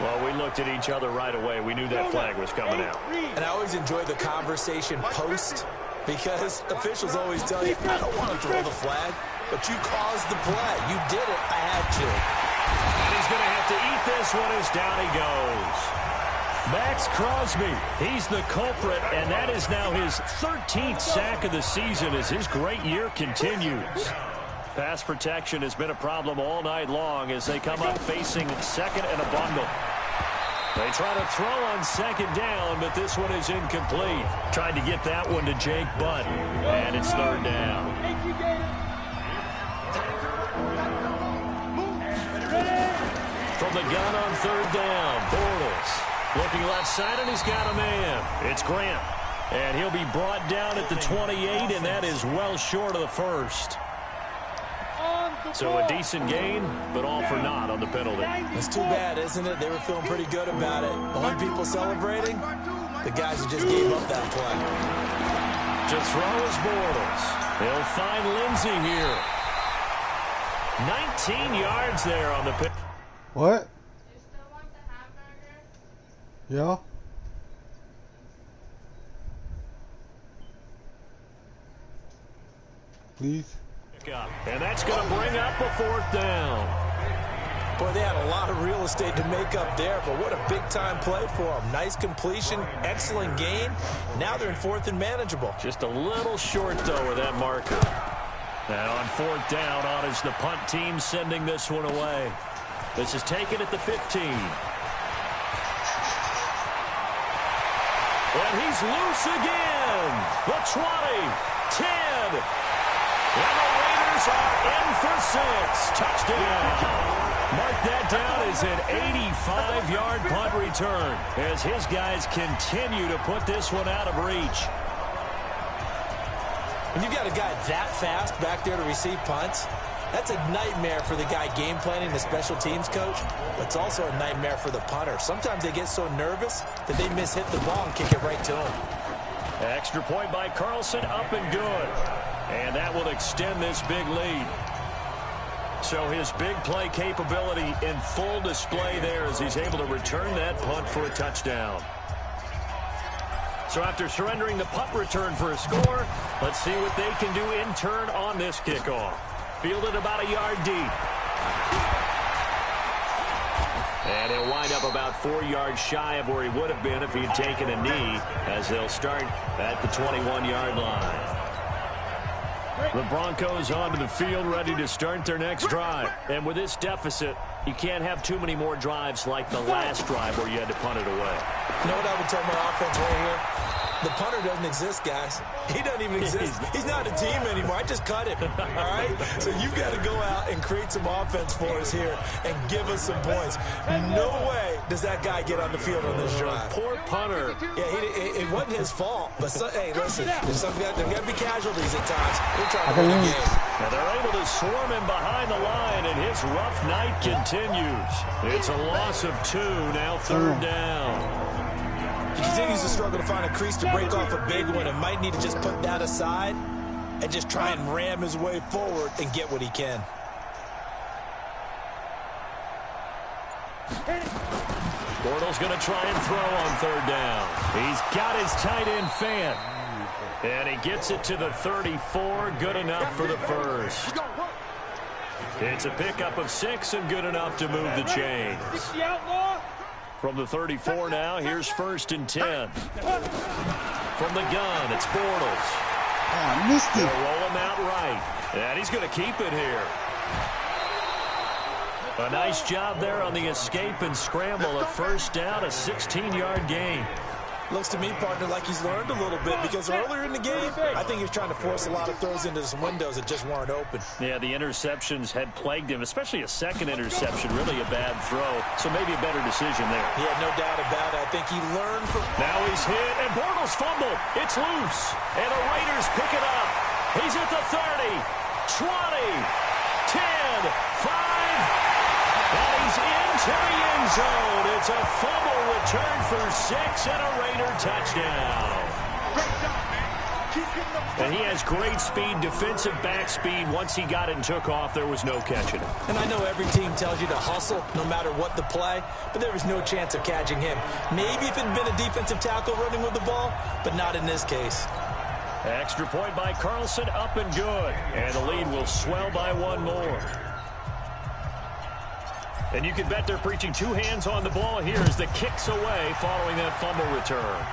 Well, we looked at each other right away. We knew that flag was coming out. And I always enjoy the conversation post because officials always tell you, I don't want to throw the flag, but you caused the play. You did it. I had to. And he's going to have to eat this one as down he goes. Max Crosby, he's the culprit, and that is now his 13th sack of the season as his great year continues. Pass protection has been a problem all night long as they come up facing 2nd and a bundle. They try to throw on 2nd down, but this one is incomplete. Tried to get that one to Jake Butt, and it's 3rd down. From the gun on 3rd down, Bortles. Looking left side, and he's got a man. It's Grant. And he'll be brought down at the 28, and that is well short of the first. So a decent gain, but all for naught on the penalty. It's too bad, isn't it? They were feeling pretty good about it. Only people celebrating, the guys who just gave up that play. To throw is Bortles. He'll find Lindsay here. 19 yards there on the penalty. What? Yeah? Please? pickup. And that's going to bring up a 4th down. Boy, they had a lot of real estate to make up there, but what a big-time play for them. Nice completion, excellent gain. Now they're in 4th and manageable. Just a little short, though, with that marker. And on 4th down, on is the punt team sending this one away. This is taken at the 15. And he's loose again. The 20, 10. And the Raiders are in for 6. Touchdown. Mark that down as an 85-yard punt return as his guys continue to put this one out of reach. When you've got a guy that fast back there to receive punts, that's a nightmare for the guy game planning, the special teams coach, but it's also a nightmare for the punter. Sometimes they get so nervous that they hit the ball and kick it right to him. Extra point by Carlson, up and good. And that will extend this big lead. So his big play capability in full display there as he's able to return that punt for a touchdown. So after surrendering the punt return for a score, let's see what they can do in turn on this kickoff. Fielded about a yard deep. And he'll wind up about 4 yards shy of where he would have been if he'd taken a knee, as they'll start at the 21-yard line. The Broncos onto the field, ready to start their next drive. And with this deficit, you can't have too many more drives like the last drive where you had to punt it away. You know what I would tell my offense right here? The punter doesn't exist, guys. He doesn't even exist. He's not a team anymore. I just cut him, all right? So you've got to go out and create some offense for us here and give us some points. No way does that guy get on the field on this drive. Poor punter. Yeah, it wasn't his fault. But, hey, listen, there's got to be casualties at times. We're trying to win the game. And they're able to swarm him behind the line, and his rough night continues. It's a loss of 2, now 3rd down. He continues to struggle to find a crease to break off a big one and might need to just put that aside and just try and ram his way forward and get what he can. Bortles going to try and throw on 3rd down. He's got his tight end fan. And he gets it to the 34, good enough for the first. It's a pickup of 6 and good enough to move the chains. From the 34 now, here's 1st and 10. From the gun, it's Bortles. I missed it. They'll roll him out right. And he's going to keep it here. A nice job there on the escape and scramble. A 1st down, a 16-yard gain. Looks to me, partner, like he's learned a little bit because earlier in the game, I think he was trying to force a lot of throws into some windows that just weren't open. Yeah, the interceptions had plagued him, especially a second interception, really a bad throw. So maybe a better decision there. Yeah, no doubt about it. I think he learned from... Now he's hit, and Bortles fumbled. It's loose, and the Raiders pick it up. He's at the 30, 20, 10, 5... And he's into the end zone. It's a fumble return for 6 and a Raider touchdown. And he has great speed, defensive back speed. Once he got it and took off, there was no catching him. And I know every team tells you to hustle no matter what the play, but there was no chance of catching him. Maybe if it had been a defensive tackle running with the ball, but not in this case. Extra point by Carlson, up and good. And the lead will swell by 1 more. And you can bet they're preaching 2 hands on the ball here as the kick's away following that fumble return.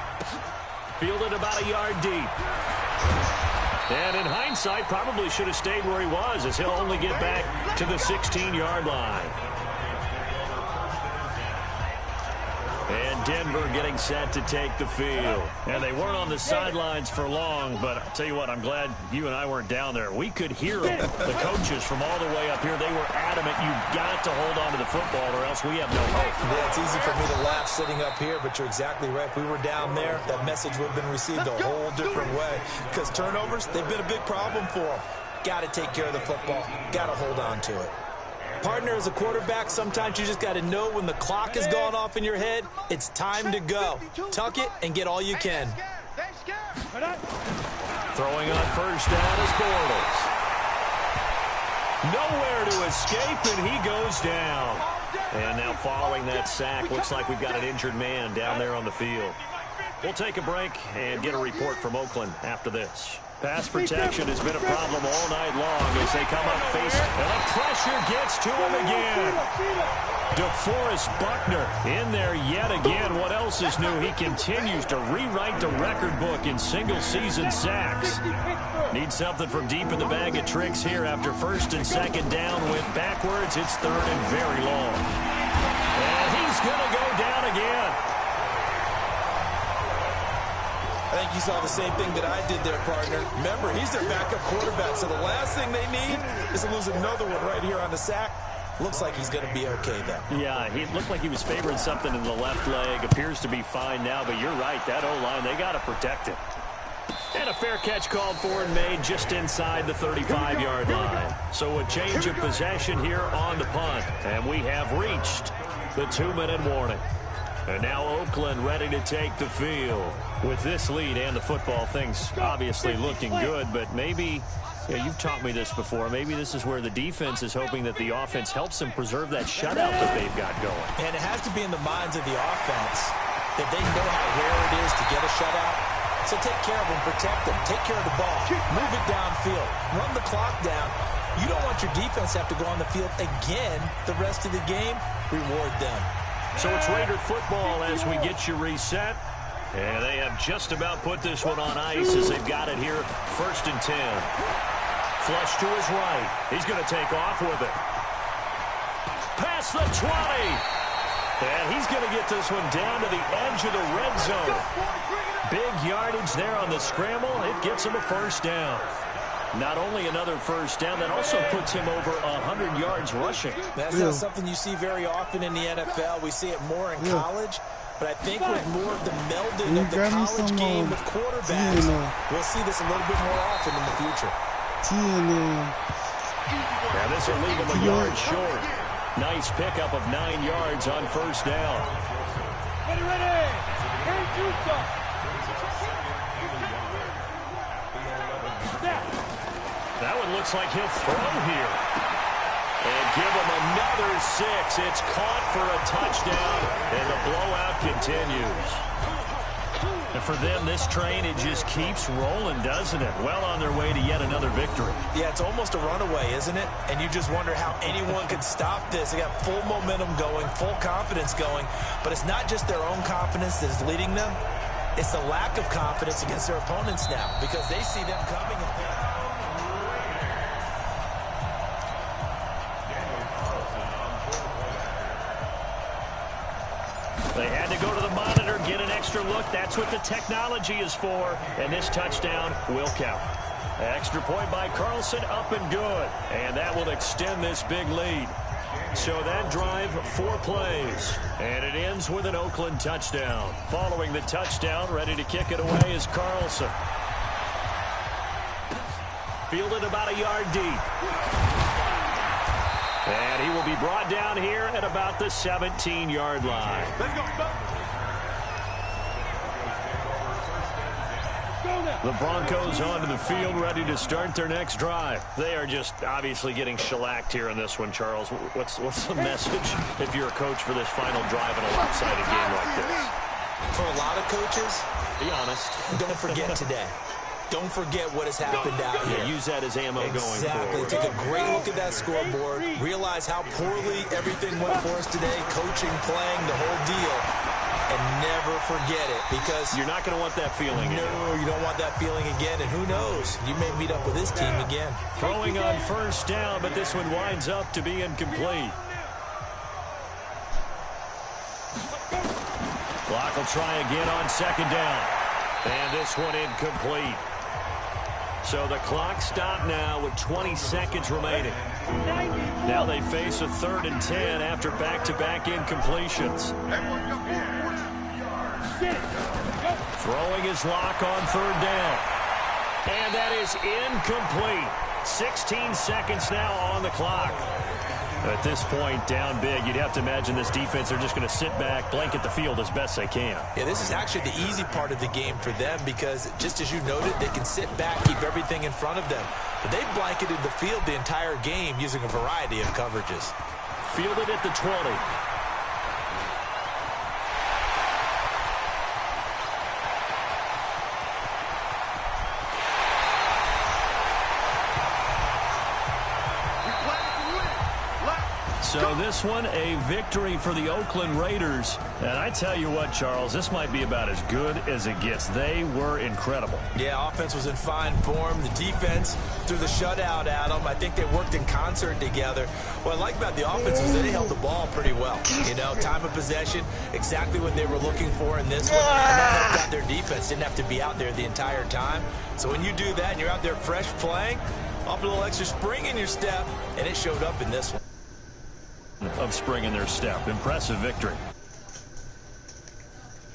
Fielded about a yard deep. And in hindsight, probably should have stayed where he was as he'll only get back to the 16-yard line. And Denver getting set to take the field. And they weren't on the sidelines for long, but I'll tell you what, I'm glad you and I weren't down there. We could hear them. The coaches from all the way up here, they were adamant, you've got to hold on to the football or else we have no hope. Yeah, it's easy for me to laugh sitting up here, but you're exactly right. If we were down there, that message would have been received a whole different way. Because turnovers, they've been a big problem for them. Got to take care of the football. Got to hold on to it. Partner, as a quarterback, sometimes you just got to know when the clock has gone off in your head, it's time to go. Tuck it and get all you can. Throwing on 1st down is Bortles. Nowhere to escape, and he goes down. And now following that sack, looks like we've got an injured man down there on the field. We'll take a break and get a report from Oakland after this. Pass protection has been a problem all night long as they come up facing. And the pressure gets to him again. DeForest Buckner in there yet again. What else is new? He continues to rewrite the record book in single-season sacks. Needs something from deep in the bag of tricks here after first and second down. Went backwards. It's third and very long. And he's going to go down again. I think you saw the same thing that I did there, partner. Remember, he's their backup quarterback, so the last thing they need is to lose another one right here on the sack. Looks like he's going to be okay, though. Yeah, he looked like he was favoring something in the left leg. Appears to be fine now, but you're right. That O-line, they got to protect him. And a fair catch called for and made just inside the 35-yard line. So a change of possession here on the punt. And we have reached the 2-minute warning. And now Oakland ready to take the field. With this lead and the football, things obviously looking good, but maybe, you've taught me this before, maybe this is where the defense is hoping that the offense helps them preserve that shutout that they've got going. And it has to be in the minds of the offense that they know how rare it is to get a shutout. So take care of them, protect them, take care of the ball, move it downfield, run the clock down. You don't want your defense to have to go on the field again the rest of the game. Reward them. So it's Raider football as we get you reset. And they have just about put this one on ice as they've got it here. 1st and 10. Flush to his right. He's going to take off with it. Past the 20. And he's going to get this one down to the edge of the red zone. Big yardage there on the scramble. It gets him a first down. Not only another first down, that also puts him over 100 yards rushing. That's not something you see very often in the NFL. We see it more in college. But I think with more of the melding of the college game with quarterbacks, we'll see this a little bit more often in the future. Yeah, this will leave him a yard short. Nice pickup of 9 yards on first down. Ready. Here's Juice. That one looks like he'll throw here. And give him another 6. It's caught for a touchdown, and the blowout continues. And for them, this train, it just keeps rolling, doesn't it? Well on their way to yet another victory. Yeah, it's almost a runaway, isn't it? And you just wonder how anyone could stop this. They got full momentum going, full confidence going. But it's not just their own confidence that is leading them. It's the lack of confidence against their opponents now because they see them coming and they had to go to the monitor, get an extra look. That's what the technology is for. And this touchdown will count. Extra point by Carlson, up and good. And that will extend this big lead. So that drive, 4 plays. And it ends with an Oakland touchdown. Following the touchdown, ready to kick it away is Carlson. Fielded about a yard deep. And he will be brought down here at about the 17-yard line. The Broncos onto the field, ready to start their next drive. They are just obviously getting shellacked here in this one, Charles. What's the message if you're a coach for this final drive in a lopsided game like this? for a lot of coaches, be honest, don't forget today. Don't forget what has happened out here. Yeah, use that as ammo going forward. Exactly. Take a great look at that scoreboard. Realize how poorly everything went for us today. Coaching, playing, the whole deal. And never forget it because you're not going to want that feeling again. No, you don't want that feeling again. And who knows? You may meet up with this team again. Throwing on first down, but this one winds up to be incomplete. Clock will try again on second down. And this one incomplete. So the clock stopped now with 20 seconds remaining. Now they face a 3rd and 10 after back-to-back incompletions. Throwing his lock on 3rd down. And that is incomplete. 16 seconds now on the clock. At this point, down big, you'd have to imagine this defense, they're just going to sit back, blanket the field as best they can. Yeah, this is actually the easy part of the game for them because, just as you noted, they can sit back, keep everything in front of them. But they've blanketed the field the entire game using a variety of coverages. Fielded at the 20. So this one, a victory for the Oakland Raiders. And I tell you what, Charles, this might be about as good as it gets. They were incredible. Yeah, offense was in fine form. The defense threw the shutout at them. I think they worked in concert together. What I like about the offense was they held the ball pretty well. You know, time of possession, exactly what they were looking for in this one. And that helped out their defense. Didn't have to be out there the entire time. So when you do that and you're out there fresh playing, off a little extra spring in your step, and it showed up in this one. Of spring in their step. Impressive victory.